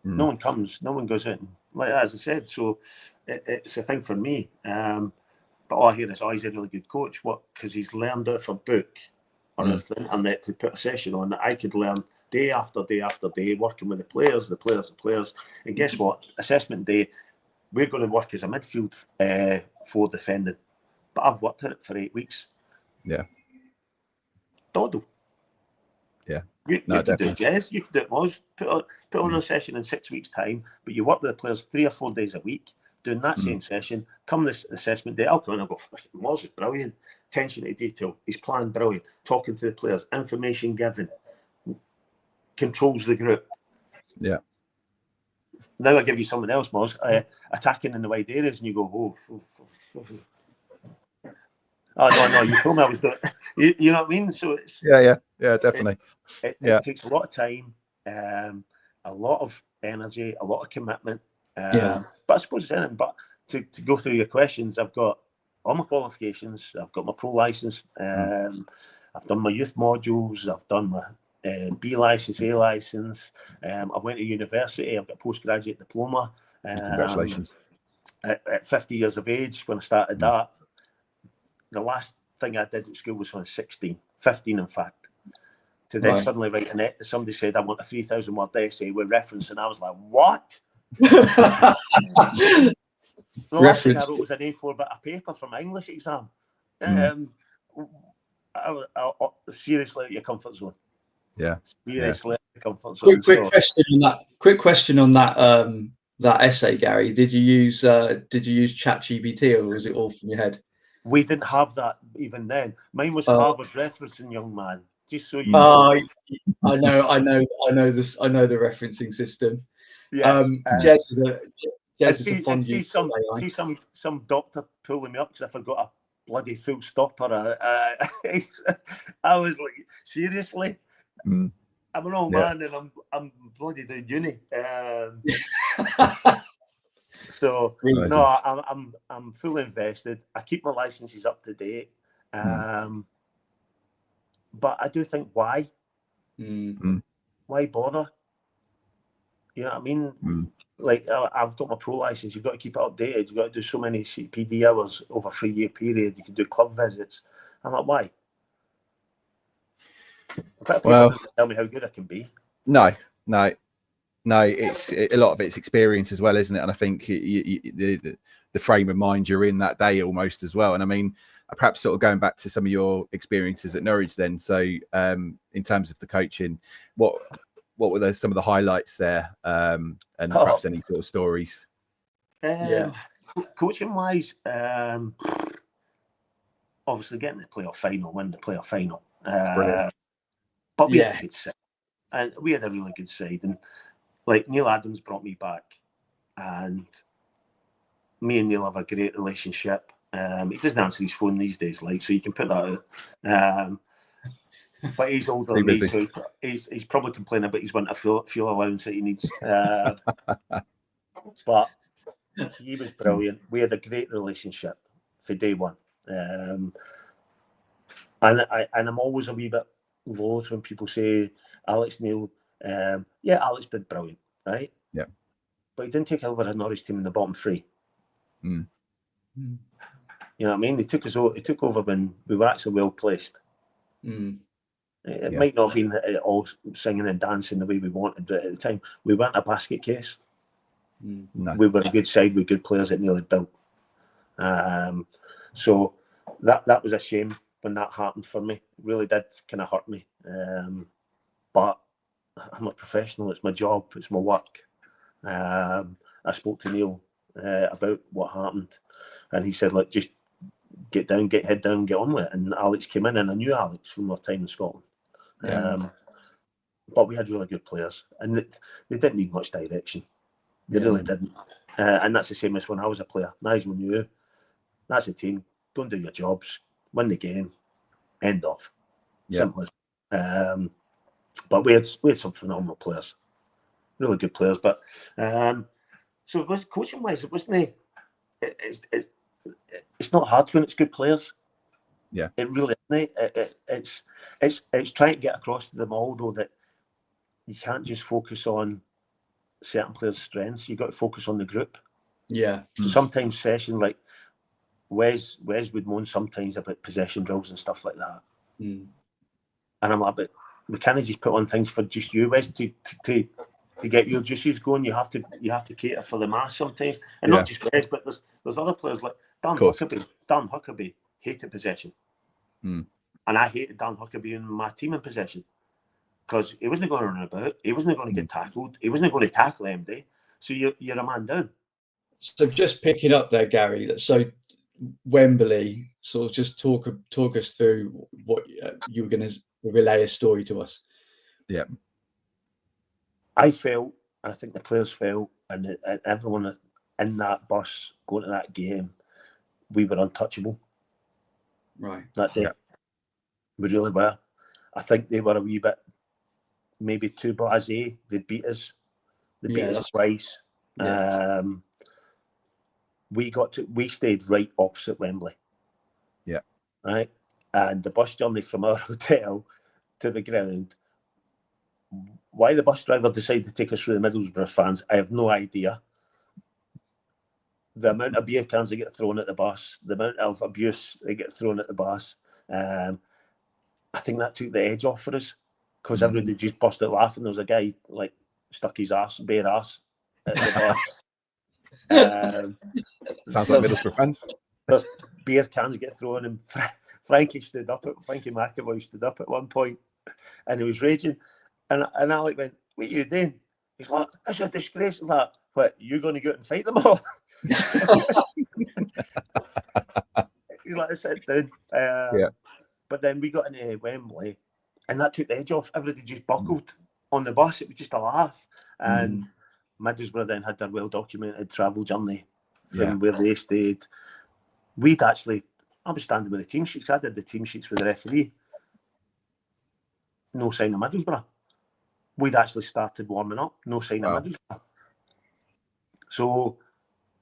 No one comes, no one goes in. Like as I said, so it's a thing for me. But all I hear is, he's a really good coach. What? Because he's learned out of a book or off the internet to put a session on that I could learn day after day after day, working with the players. And guess what? Assessment day, we're going to work as a midfield for defending. But I've worked at it for 8 weeks. Yeah. Doddle. Yeah. You could do it, Jez. You could do it, Moz. Put on a session in 6 weeks' time, but you work with the players 3 or 4 days a week, doing that same session. Come this assessment day, I'll come in and go, Moz is brilliant. Attention to detail. His plan, brilliant. Talking to the players, information given. Controls the group. Yeah. Now I give you something else, Moz. Attacking in the wide areas, and you go, no, you told me I was doing it. You know what I mean? So it's yeah, definitely. It takes a lot of time, a lot of energy, a lot of commitment. But I suppose it's anything. But to go through your questions, I've got all my qualifications. I've got my pro license. I've done my youth modules. I've done my B license, A license. I went to university. I've got a postgraduate diploma. Congratulations. At 50 years of age, when I started that, the last thing I did at school was when I was 16, 15 in fact. To then suddenly write an essay, somebody said, I want a 3,000 word essay with reference, and I was like, what? The last thing I wrote was an A4 bit of paper from my English exam. Seriously out your comfort zone. Yeah. Seriously out your comfort zone. Quick question on that that essay, Gary. Did you use ChatGPT, or was it all from your head? We didn't have that even then. Mine was Harvard referencing, young man. Just so you know. I know this. I know the referencing system. Yes. Jez is a fond user. See some doctor pulling me up because I forgot a bloody full stop or I was like, seriously? I'm an old man and I'm bloody doing uni. So no, I'm fully invested. I keep my licenses up to date, but I do think why bother? You know what I mean? Like I've got my pro license. You've got to keep it updated. You've got to do so many CPD hours over a 3-year period. You can do club visits. I'm like, why? Well, tell me how good I can be. No. It's a lot of it's experience as well, isn't it? And I think the frame of mind you're in that day almost as well. And I mean, perhaps sort of going back to some of your experiences at Norwich then. So in terms of the coaching, what were some of the highlights there, and perhaps any sort of stories? Coaching wise, obviously getting the playoff final, winning the playoff final. But we had a good side, and we had a really good side. And like Neil Adams brought me back, and me and Neil have a great relationship. He doesn't answer his phone these days, like, so you can put that out. But he's older than me, so he's probably complaining about his winter fuel allowance that he needs. But he was brilliant. We had a great relationship for day one. And I'm always a wee bit loath when people say Alex Neil. Alex did brilliant, right? Yeah. But he didn't take over a Norwich team in the bottom 3. You know what I mean? He took over when we were actually well placed. It might not have been all singing and dancing the way we wanted, but at the time we weren't a basket case. No. We were a good side with good players that Neil had built. So that was a shame when that happened for me. It really did kind of hurt me. But I'm a professional. It's my job. It's my work. I spoke to Neil about what happened, and he said, "Look, just get head down, get on with it." And Alex came in, and I knew Alex from our time in Scotland. But we had really good players, and they didn't need much direction. They really didn't. And that's the same as when I was a player. Nigel knew that's the team. Go and do your jobs, win the game, end of. Simple as. But we had some phenomenal players, really good players. But so it was coaching wise, it wasn't. It's not hard when it's good players. Yeah, it really isn't. It's trying to get across to them all though that you can't just focus on certain players' strengths. You've got to focus on the group. Yeah. So sometimes session, like Wes would moan sometimes about possession drills and stuff like that. Mm. And I'm like, but we can't just put on things for just you, Wes, to get your juices going. You have to cater for the mass sometimes, and not just Wes, but there's other players like Dan Huckabee. Dan Huckabee hated possession, and I hated Dan Huckabee in my team in possession because he wasn't going to run about, he wasn't going to get tackled, he wasn't going to tackle MD. So you're a man down. So just picking up there, Gary. So Wembley, sort of just talk us through what you were going to relay a story to us. Yeah. I felt, and I think the players felt, and everyone in that bus going to that game, we were untouchable. Right. That day. Yeah. We really were. I think they were a wee bit, maybe too blasé. They beat us. They beat us twice. Yeah. We stayed right opposite Wembley. Yeah. Right. And the bus journey from our hotel to the ground, why the bus driver decided to take us through the Middlesbrough fans, I have no idea. The amount of beer cans that get thrown at the bus, the amount of abuse that get thrown at the bus, I think that took the edge off for us because everybody just busted laughing. There was a guy like stuck his bare ass at the bus. Sounds like Middlesbrough fans. There's beer cans get thrown, and Frankie McAvoy stood up at one point, and he was raging. And Alec went, "What are you doing?" He's like, "It's a disgrace." Like, "What? You going to go out and fight them all?" He's like, "Sit down." Yeah. But then we got into Wembley, and that took the edge off. Everybody just buckled on the bus. It was just a laugh. And Middlesbrough then had their well-documented travel journey from where they stayed. I was standing with the team sheets. I did the team sheets with the referee. No sign of Middlesbrough. We'd actually started warming up. No sign of Middlesbrough. So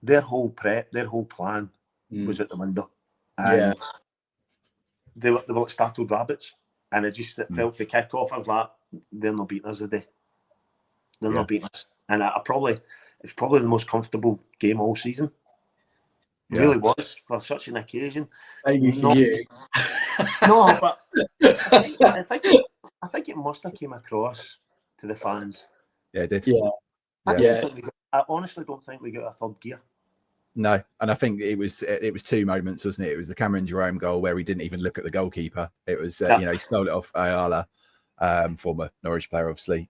their whole plan was out the window. And they were like startled rabbits. And it felt for kick-off. I was like, they're not beating us today. They're not beating us. And it's probably the most comfortable game all season. It really was for such an occasion. Maybe for you. No, but I think it must have came across to the fans. Yeah, it did. Yeah. I honestly don't think we got a third gear. No, and I think it was two moments, wasn't it? It was the Cameron Jerome goal where he didn't even look at the goalkeeper. It was he stole it off Ayala, former Norwich player, obviously.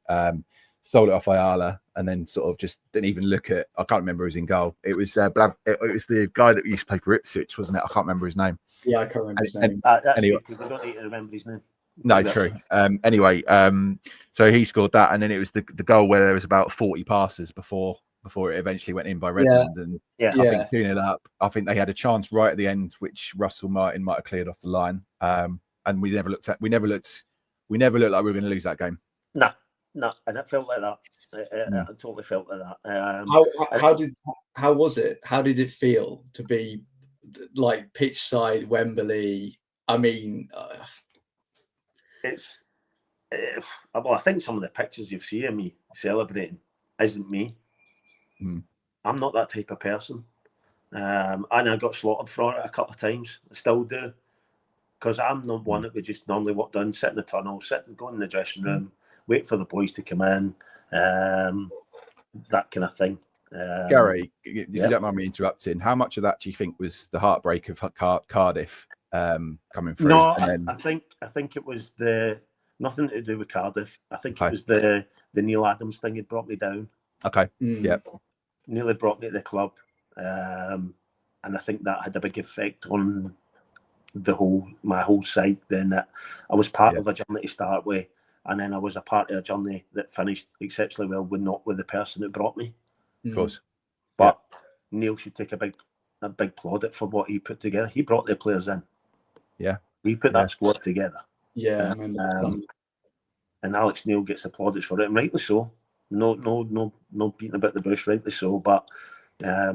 Stole it off Ayala and then sort of just didn't even look at. I can't remember who's in goal. It was it was the guy that used to play for Ipswich, wasn't it? I can't remember his name. Yeah, I can't remember his name. Anyway, because I don't need to remember his name. No, true. Anyway, so he scored that, and then it was the goal where there was about 40 passes before it eventually went in by Redmond, and I think 2-0 up. I think they had a chance right at the end, which Russell Martin might have cleared off the line, and we never looked like we were going to lose that game. No, and it felt like that. It totally felt like that. How was it? How did it feel to be like pitch side Wembley? I mean, well, I think some of the pictures you've seen of me celebrating isn't me. I'm not that type of person, and I got slaughtered for it a couple of times. I still do, because I'm not one that would just normally walk down, sit in the tunnel, go in the dressing room, wait for the boys to come in, that kind of thing. Gary, if you don't mind me interrupting, how much of that do you think was the heartbreak of Cardiff coming through? No, I think it was nothing to do with Cardiff. I think it was the Neil Adams thing had brought me down. Okay. Yeah. Nearly brought me to the club, and I think that had a big effect on my whole side. Then that I was part of a journey to start with, and then I was a part of a journey that finished exceptionally well, not with the person who brought me. Of course. But Neil should take a big plaudit for what he put together. He brought the players in. Yeah. He put that squad together. Yeah. And Alex Neil gets the plaudits for it, and rightly so. No beating about the bush, rightly so. But I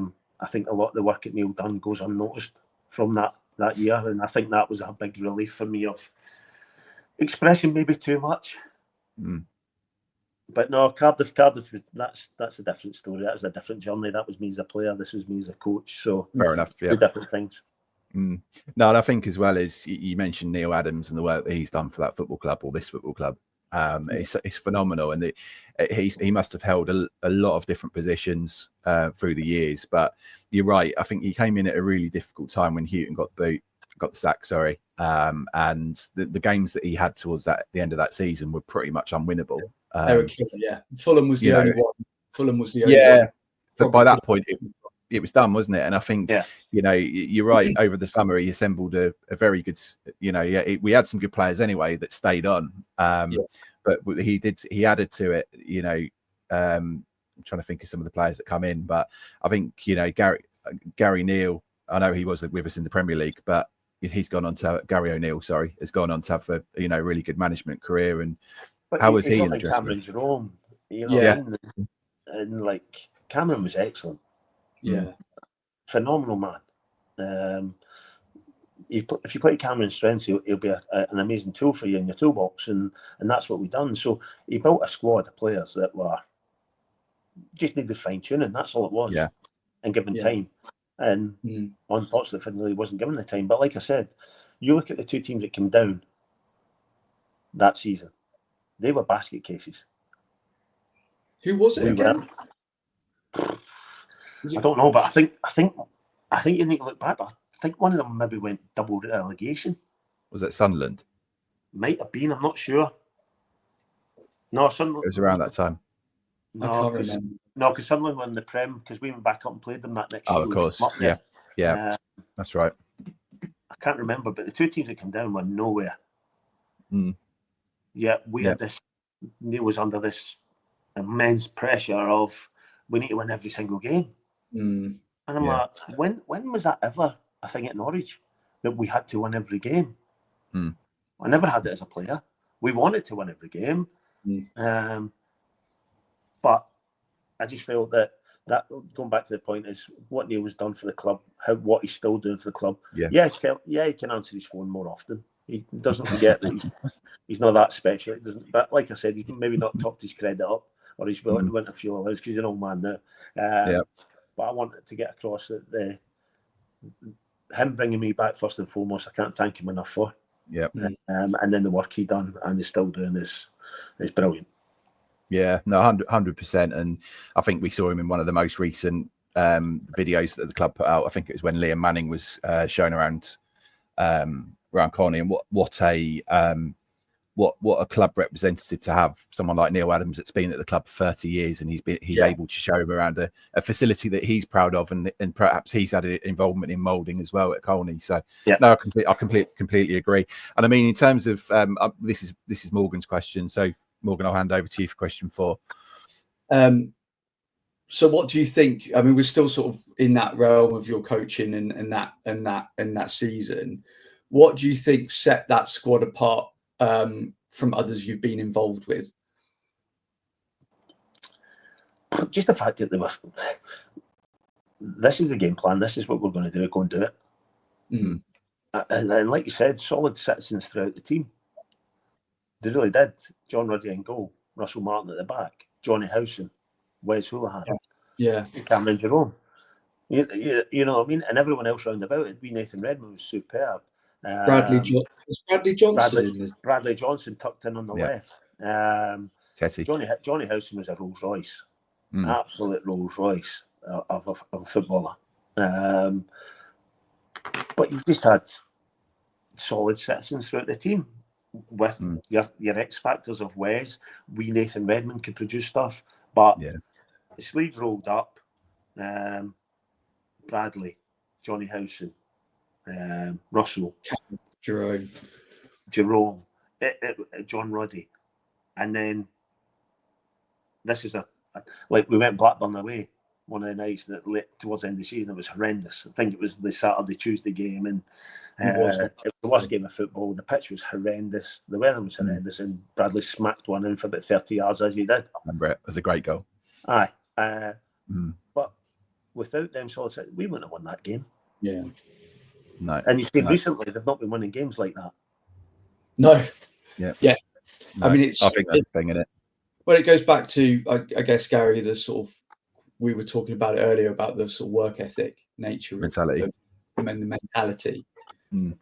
think a lot of the work that Neil done goes unnoticed from that year, and I think that was a big relief for me of expressing maybe too much. But no, Cardiff was, that's a different story. That was a different journey. That was me as a player. This is me as a coach. So fair enough. Yeah, two different things. No, and I think as well as you mentioned Neil Adams and the work that he's done for that football club or this football club. It's phenomenal, and he must have held a lot of different positions through the years. But you're right. I think he came in at a really difficult time when Houghton got the sack. Sorry, and the games that he had towards the end of that season were pretty much unwinnable. They were killer, yeah. Fulham was the only one. Fulham was the only one. Yeah, but by that point, it was done, wasn't it? And I think, you're right. Over the summer, he assembled a very good, we had some good players anyway that stayed on. But he added to it, I'm trying to think of some of the players that come in, but I think, Gary Neal, I know he was with us in the Premier League, but he's gone on to Gary O'Neill, has gone on to have a, really good management career. And but how was he in the dressing room? Jerome, and like Cameron was excellent. Yeah, phenomenal man. If you play Cameron's strengths, he'll be an amazing tool for you in your toolbox, and that's what we've done. So he built a squad of players that were just needed fine tuning. That's all it was. Yeah, and given time. And unfortunately, Finley wasn't given the time. But like I said, you look at the two teams that came down that season; they were basket cases. Who was it again? I don't know, but I think you need to look back. But I think one of them maybe went double relegation. Was it Sunderland? Might have been. I'm not sure. No, Sunderland. It was around that time. No, I can't remember. No, because Sunderland won the Prem because we went back up and played them that next year. Oh, of course. Yeah. That's right. I can't remember, but the two teams that came down were nowhere. Yeah, we had this. Neil was under this immense pressure of we need to win every single game. And I'm like, when was that ever a thing at Norwich that we had to win every game? I never had it as a player. We wanted to win every game, but I just felt that going back to the point is what Neil has done for the club, what he's still doing for the club. He can answer his phone more often. He doesn't forget that he's not that special. It doesn't, but like I said, he maybe not topped his credit up, or he's willing to win a few allows because he's an old man now. But I wanted to get across that him bringing me back first and foremost, I can't thank him enough for. And then the work he done and is still doing is brilliant. Yeah, no, 100%. And I think we saw him in one of the most recent videos that the club put out. I think it was when Liam Manning was shown around Colney, and what a club representative to have someone like Neil Adams that's been at the club for 30 years, and he's able to show him around a facility that he's proud of, and perhaps he's had an involvement in moulding as well at Colney. So no, I completely agree. And I mean, in terms of this is Morgan's question. So Morgan, I'll hand over to you for question 4. So what do you think? I mean, we're still sort of in that realm of your coaching and that season. What do you think set that squad apart from others you've been involved with? Just the fact that they were. This is the game plan. This is what we're going to do. Go and do it. And like you said, solid citizens throughout the team. They really did. John Ruddy in goal, Russell Martin at the back, Johnny Howson, Wes Houlihan, Cameron Jerome. You know what I mean? And everyone else round about it. Nathan Redmond was superb. Bradley Johnson. Bradley Johnson tucked in on the left. Johnny Howson was a Rolls Royce, absolute Rolls Royce of a footballer. But you just had solid citizens throughout the team. With your X factors of Wes, Nathan Redmond could produce stuff, but the sleeves rolled up. Bradley, Johnny Howson, Russell, Jerome, John Ruddy, and then this is like we went Blackburn away one of the nights that towards the end of the season. It was horrendous. I think it was the Saturday-Tuesday game, and it was the worst game of football. The pitch was horrendous. The weather was horrendous, and Bradley smacked one in for about 30 yards as he did. I remember it. It was a great goal. Aye. But without them solid set, we wouldn't have won that game. Yeah. No. And you've seen recently they've not been winning games like that. No. Yeah. Yeah. No. I mean, I think that's the thing, isn't it? Well, it goes back to, I guess, Gary, the sort of, we were talking about it earlier about the sort of work ethic nature mentality. of the mentality. Mm.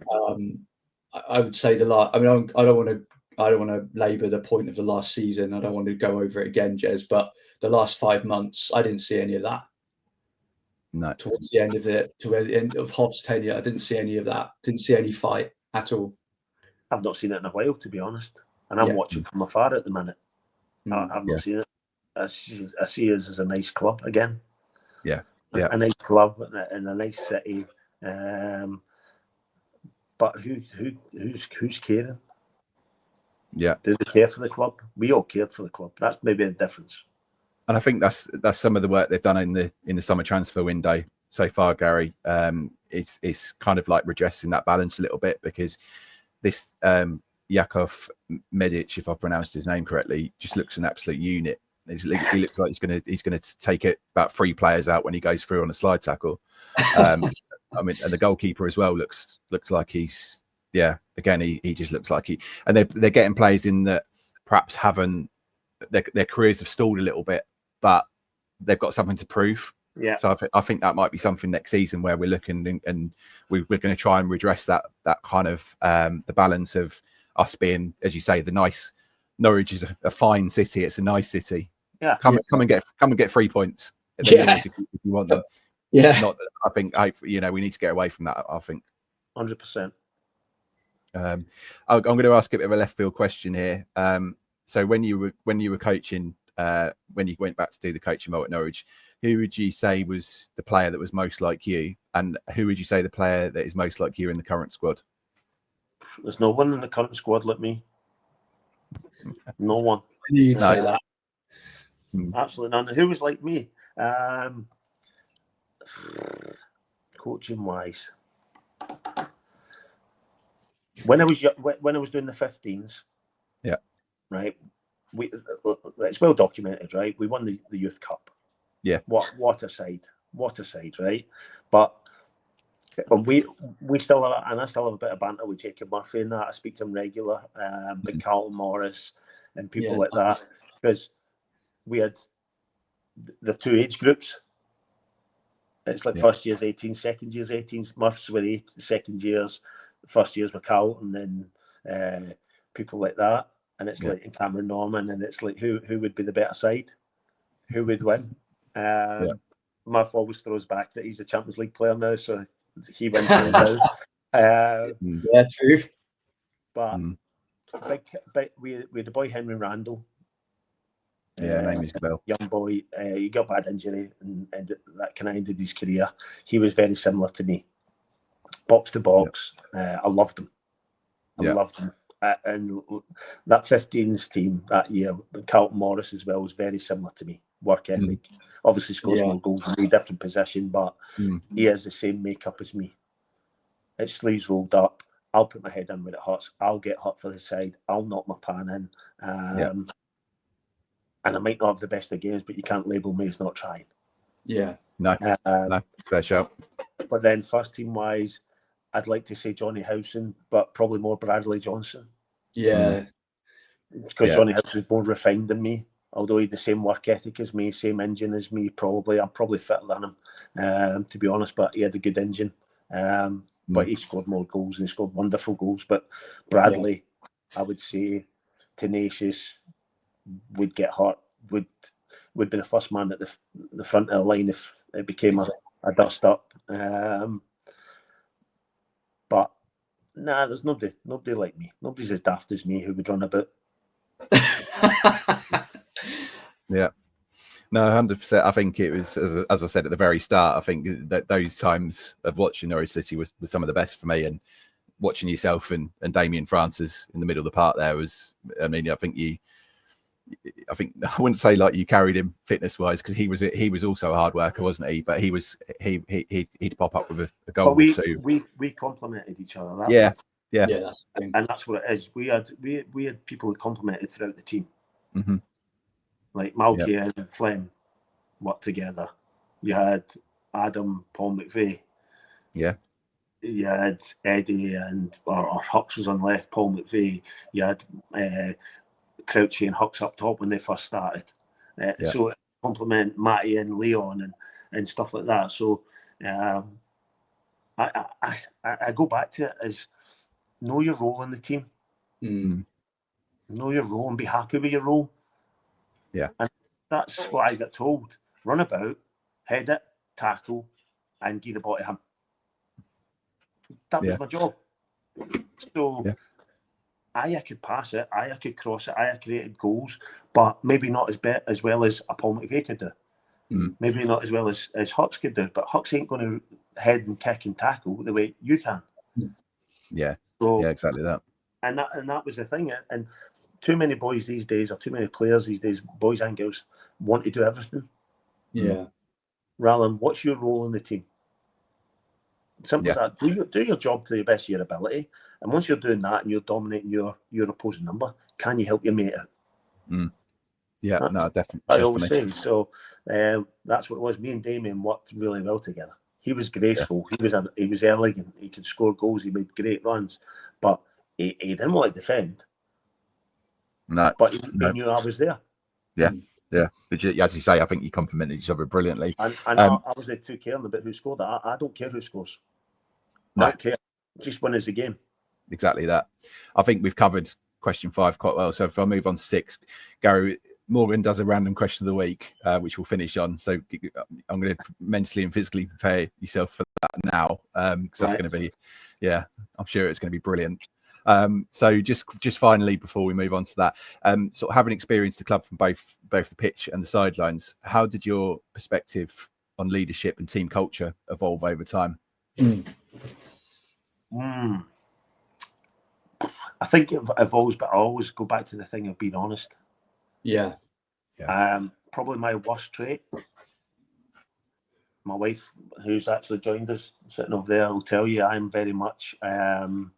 I would say I don't want to labour the point of the last season. I don't want to go over it again, Jez. But the last 5 months, I didn't see any of that. No. Towards the end of the end of Hobbs' tenure, I didn't see any of that. Didn't see any fight at all. I've not seen it in a while, to be honest. And I'm watching from afar at the minute. I've not seen it. I see us as a nice club again. Yeah. A nice club and a nice city. But who's caring? Yeah. Do they care for the club? We all cared for the club. That's maybe the difference. And I think that's some of the work they've done in the summer transfer window so far, Gary. It's kind of like redressing that balance a little bit, because this Jakov Medic, if I pronounced his name correctly, just looks an absolute unit. He looks like he's gonna take it about 3 players out when he goes through on a slide tackle. I mean, and the goalkeeper as well looks like he's again he just looks like and they're getting players in that perhaps haven't their careers have stalled a little bit, but they've got something to prove. Yeah. So I think that might be something next season where we're looking and we're going to try and redress that kind of the balance of us being, as you say, the nice. Norwich is a fine city. It's a nice city. Yeah. Come and get 3 points if you want them. Yeah. I think we need to get away from that. I think 100%. I'm going to ask a bit of a left field question here. So when you were coaching, when you went back to do the coaching role at Norwich, who would you say was the player that was most like you, and who would you say the player that is most like you in the current squad? There's no one in the current squad like me. No one. You'd say that. Absolutely none. Who was like me? Coaching wise, when I was doing the 15s, right. It's well documented, right? We won the youth cup. Yeah. What a side, right? But we still have, and I still have a bit of banter with Jacob Murphy and that. I speak to him regular, but Carlton Morris and people like that, because we had the 2 age groups. It's like first year's 18, second year's 18s. Murphs were 8, second years, first years were Carlton, and then people like that. And it's like in Cameron Norman, and it's like who would be the better side? Who would win? Murph always throws back that he's a Champions League player now, so he wins now. Yeah, true. But we had the boy Henry Randall. Name is Bell. Young boy, he got bad injury and that kind of ended his career. He was very similar to me, box to box. I loved him. Loved him. And that 15s team that year, Carlton Morris as well, was very similar to me. Work ethic. Obviously scores more goals in a different position, but he has the same makeup as me. It's sleeves rolled up. I'll put my head in when it hurts. I'll get hurt for the side. I'll knock my pan in. And I might not have the best of games, but you can't label me as not trying. Yeah. No, fair shout. But then first team wise, I'd like to say Johnny Howson, but probably more Bradley Johnson. Yeah. Because Johnny Howson was more refined than me. Although he had the same work ethic as me, same engine as me, probably. I'm probably fitter than him, to be honest, but he had a good engine. But he scored more goals and he scored wonderful goals. But Bradley, I would say, tenacious, would get hurt, would be the first man at the front of the line if it became a dust up. But there's nobody like me. Nobody's as daft as me who would run about. Yeah. No, 100%. I think it was, as I said at the very start, I think that those times of watching Norwich City was some of the best for me. And watching yourself and Damien Francis in the middle of the park there was, I mean, I wouldn't say like you carried him fitness wise, because he was also a hard worker, wasn't he? But he'd pop up with a goal. But we complemented each other. Yeah. That's the thing. And that's what it is. We had people who complemented throughout the team. Mm-hmm. Like Malky and Flem worked together. You had Adam, Paul McVeigh. Yeah. You had Eddie or Hux was on left, Paul McVeigh. You had Crouchy and Hucks up top when they first started. So compliment Matty and Leon and stuff like that. So I go back to it as know your role in the team. Know your role and be happy with your role. Yeah. And that's what I got told. Run about, head it, tackle, and give the ball to him. That was my job. So I could pass it, I could cross it, I created goals, but maybe not as well as a Paul McVeigh could do. Maybe not as well as Hucks could do. But Hucks ain't going to head and kick and tackle the way you can. Yeah. So, yeah, exactly that. And that was the thing. And too many boys these days, or too many players these days, boys and girls, want to do everything. Yeah. Rather than what's your role in the team? Simple as that. Do your job to the best of your ability. And once you're doing that and you're dominating your opposing number, can you help your mate out? Yeah, no, definitely. I always say. So that's what it was. Me and Damien worked really well together. He was graceful. Yeah. He was elegant. He could score goals. He made great runs. But he didn't want to defend. No. But he knew I was there. Yeah. Yeah. But as you say, I think you complemented each other brilliantly. And I was there too caring about who scored. I don't care who scores. No. I don't care. Just win is the game. Exactly that. I think we've covered question 5 quite well. So if I move on to 6, Gary, Morgan does a random question of the week, which we'll finish on. So I'm going to mentally and physically prepare yourself for that now, because that's going to be, I'm sure it's going to be brilliant. So just finally, before we move on to that, sort of having experienced the club from both the pitch and the sidelines, how did your perspective on leadership and team culture evolve over time? I think it evolves, but I always go back to the thing of being honest. Yeah. Probably my worst trait. My wife, who's actually joined us, sitting over there, will tell you I'm very much. Hello.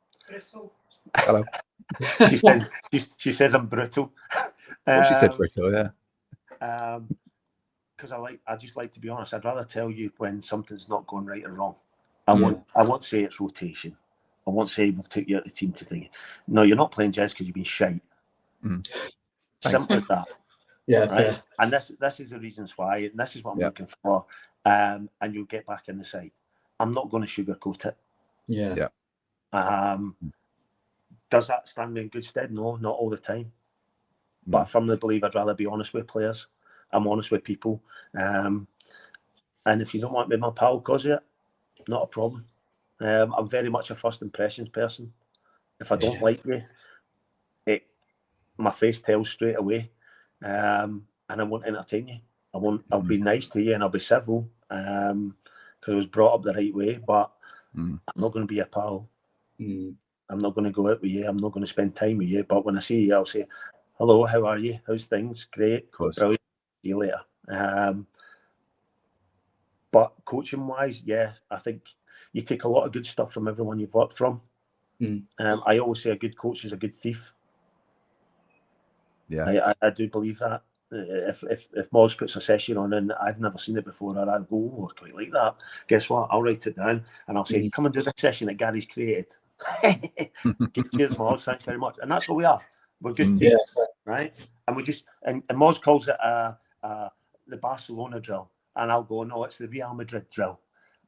She says I'm brutal. She said brutal, yeah. Because I just like to be honest. I'd rather tell you when something's not going right or wrong. I won't say it's rotation. I won't say we've took you out of the team today. No, you're not playing just because you've been shite. Simple as that. Yeah, right. Fair. And this is the reasons why. And this is what I'm looking for. And you'll get back in the side. I'm not going to sugarcoat it. Yeah. Does that stand me in good stead? No, not all the time. But I firmly believe I'd rather be honest with players. I'm honest with people. And if you don't want me, my pal, cause it, not a problem. I'm very much a first impressions person. If I don't like you, my face tells straight away. And I won't entertain you. I'll be nice to you and I'll be civil because I was brought up the right way, but I'm not going to be a pal. I'm not going to go out with you. I'm not going to spend time with you. But when I see you, I'll say, hello, how are you? How's things? Great. Brilliant. See you later. But coaching-wise, I think you take a lot of good stuff from everyone you've worked from. I always say a good coach is a good thief. Yeah, I do believe that. If Moz puts a session on and I've never seen it before, or I'll go, oh, I quite like that. Guess what? I'll write it down and I'll say, come and do the session that Gary's created. Cheers, Moz. Thanks very much. And that's what we are. We're good thieves, right? And we just and Moz calls it the Barcelona drill, and I'll go, no, it's the Real Madrid drill,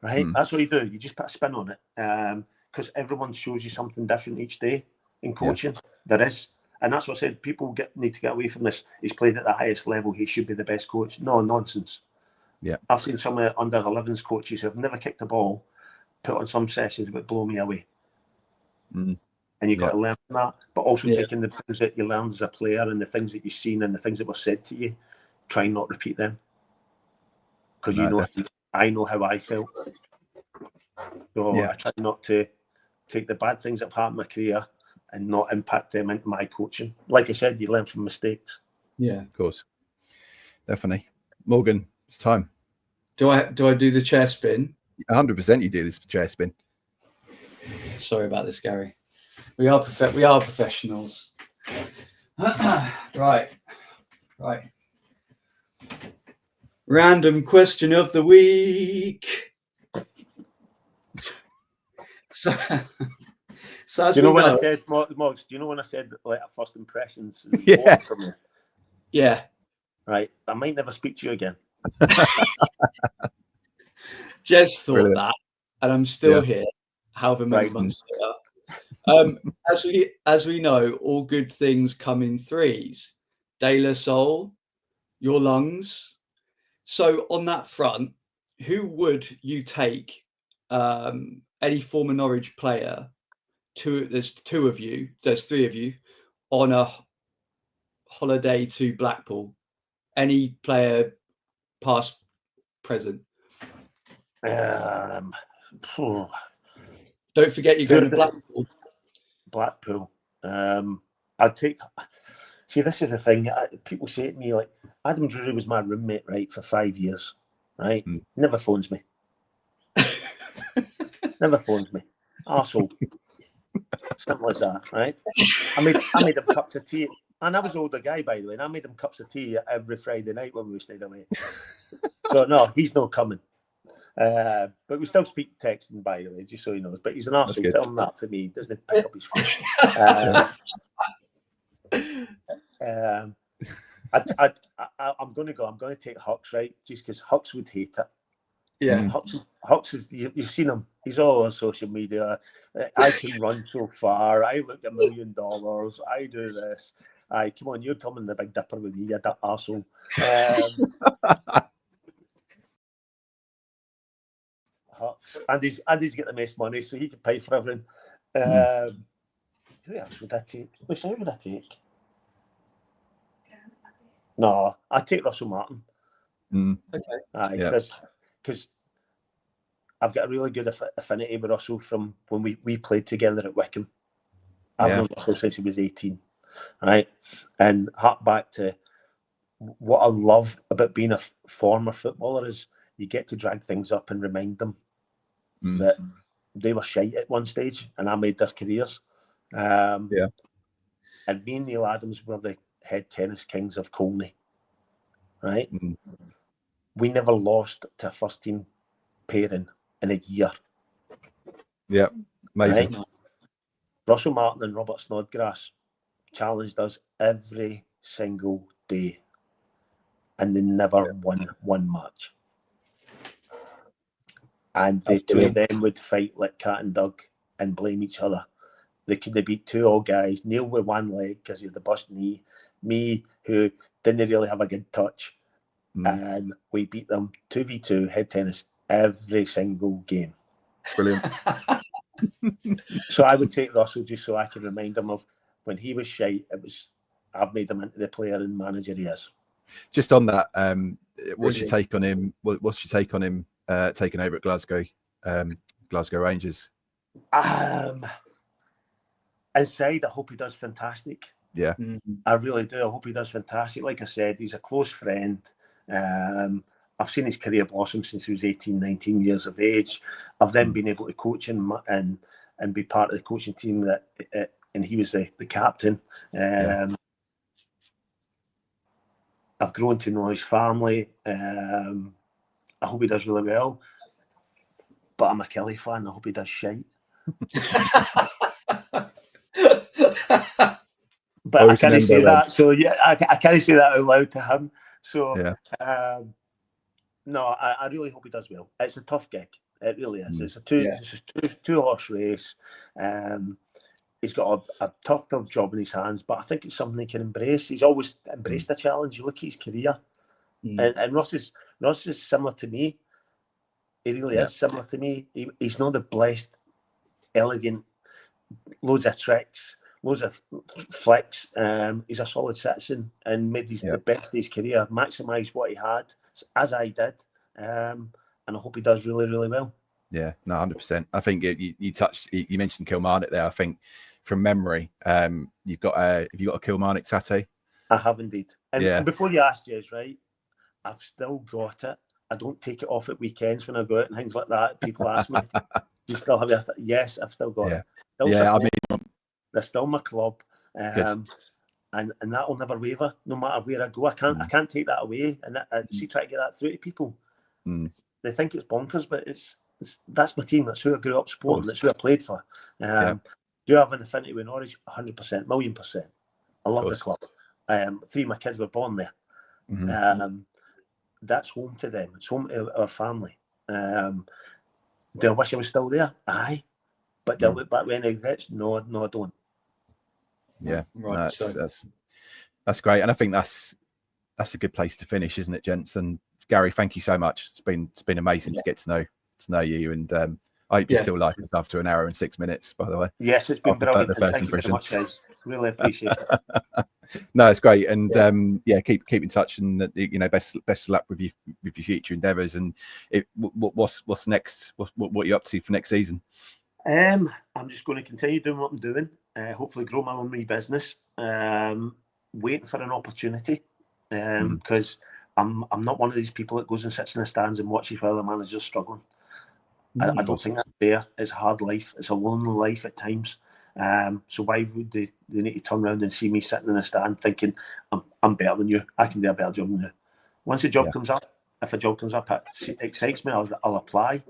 right? That's what you do. You just put a spin on it, because everyone shows you something different each day in coaching. There is. And that's what I said. People need to get away from this. He's played at the highest level. He should be the best coach. No, nonsense. Yeah. I've seen some under 11s coaches who have never kicked a ball put on some sessions that blow me away. And you've got to learn from that. But also taking the things that you learned as a player and the things that you've seen and the things that were said to you, try and not repeat them. Because I know how I felt. So I try not to take the bad things that have happened in my career and not impact them into my coaching. Like I said, you learn from mistakes. Yeah, of course, definitely. Morgan, it's time. Do I do the chair spin? 100%. You do this chair spin. Sorry about this, Gary. We are professionals. Right. Random question of the week. So do you know when I said, Moggs, do you know when I said like first impressions is Yeah. important for me? Yeah. Right. I might never speak to you again. Jez thought Brilliant. that, and I'm still here, however many months later. As we know, all good things come in threes. De La Soul, your lungs. So on that front, who would you take? Any former Norwich player? There's two of you. There's three of you on a holiday to Blackpool. Any player, past, present. Don't forget you're going to Blackpool. Blackpool. I'd take. See, this is the thing. People say to me, like, Adam Drury was my roommate, right, for 5 years, right? Never phones me. Never phones me. Arsehole. Simple as that, right? I made him cups of tea. And I was an older guy, by the way, and I made him cups of tea every Friday night when we stayed away. So, no, he's not coming. But we still speak texting, by the way, just so he knows. But he's an arsehole. Tell him that for me. He doesn't pick up his phone. I'm going to go. I'm going to take Hux, right? Just because Hux would hate it. Yeah. Hux is, you've seen him. He's all on social media. I can run so far. I look $1 million. I do this. Come on, you're coming the Big Dipper with me, you arsehole. Hux. And he's got the most money, so he can pay for everything. Who else would I take? Who would I take? No, I'd take Russell Martin. Okay. Because I've got a really good affinity with Russell from when we played together at Wickham. I've known Russell since he was 18, right? And hark back to what I love about being a former footballer is you get to drag things up and remind them that they were shite at one stage and I made their careers. And me and Neil Adams were the head tennis kings of Colney, right? We never lost to a first team pairing in a year. Yeah, amazing. Right? Russell Martin and Robert Snodgrass challenged us every single day, and they never won one match. And the two of them would fight like cat and dog and blame each other. They couldn't beat two old guys. Neil with one leg because he had the bust knee. Me, who didn't really have a good touch. And we beat them 2v2 head tennis every single game. Brilliant. So I would take Russell just so I can remind him of when he was shite, I've made him into the player and manager he is. Just on that, what's your take on him? What's your take on him taking over at Glasgow Rangers? Inside, I hope he does fantastic. Yeah. I really do. I hope he does fantastic. Like I said, he's a close friend. I've seen his career blossom since he was 18, 19 years of age. I've then been able to coach him and be part of the coaching team and he was the captain. I've grown to know his family. I hope he does really well. But I'm a Kelly fan. I hope he does shite. But I can't say that. So yeah, I can't say that out loud to him. So no, I really hope he does well. It's a tough gig. It really is. It's a two horse race. He's got a tough job in his hands, but I think it's something he can embrace. He's always embraced the challenge. You look at his career, and Ross is similar to me. He really is similar to me. He's not the blessed, elegant, loads of tricks, loads of flicks. He's a solid citizen and made the best of his career, maximised what he had, as I did. And I hope he does really, really well. Yeah, no, 100%. I think you mentioned Kilmarnock there. I think from memory, have you got a Kilmarnock tattoo? I have indeed. And before you ask, Jez, right, I've still got it. I don't take it off at weekends when I go out and things like that. People ask me, "Do you still have it?" Yes, I've still got it. They're still my club, and that'll never waver, no matter where I go. I can't take that away, and try to get that through to people. They think it's bonkers, but that's my team. That's who I grew up supporting. That's who I played for. Do you have an affinity with Norwich? 100%, 1,000,000%. I love the club. 3 of my kids were born there. That's home to them. It's home to our family. Do I wish I was still there? Aye. But do I look back with any regrets? No, I don't. Yeah, right. That's great, and I think that's a good place to finish, isn't it, gents? And Gary, thank you so much. It's been amazing to get to know you, and I hope you still like us after an hour and 6 minutes. By the way, yes, it's been brilliant. The first thank you so much, guys. Really appreciate it. No, it's great, and keep in touch, and best of luck with your future endeavours. And what's next? What are you up to for next season? I'm just going to continue doing what I'm doing. Hopefully, grow my own wee business. Waiting for an opportunity, because I'm not one of these people that goes and sits in the stands and watches while the manager's struggling. I don't think that's fair. It's a hard life. It's a lonely life at times. So why would they need to turn around and see me sitting in a stand thinking I'm better than you? I can do a better job than you. Once a job comes up, if a job comes up, it excites me. I'll apply.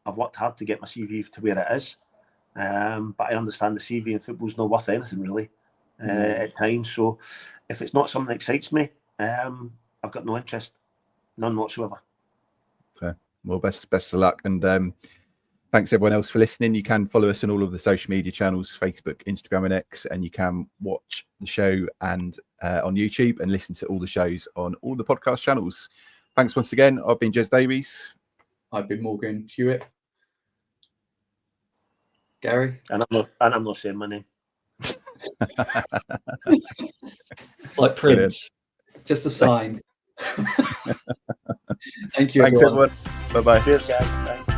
I've worked hard to get my CV to where it is, but I understand the CV in football's not worth anything really at times. So if it's not something that excites me, I've got no interest, none whatsoever. Okay. Well, best of luck, and thanks everyone else for listening. You can follow us on all of the social media channels, Facebook, Instagram and X, and you can watch the show and on YouTube and listen to all the shows on all the podcast channels. Thanks once again. I've been Jez Davies. I've been Morgan Hewitt. Gary? And I'm not saying my name. Like Prince. Brilliant. Just a sign. Thank you, Thanks, everyone. Bye-bye. Cheers, guys. Thanks.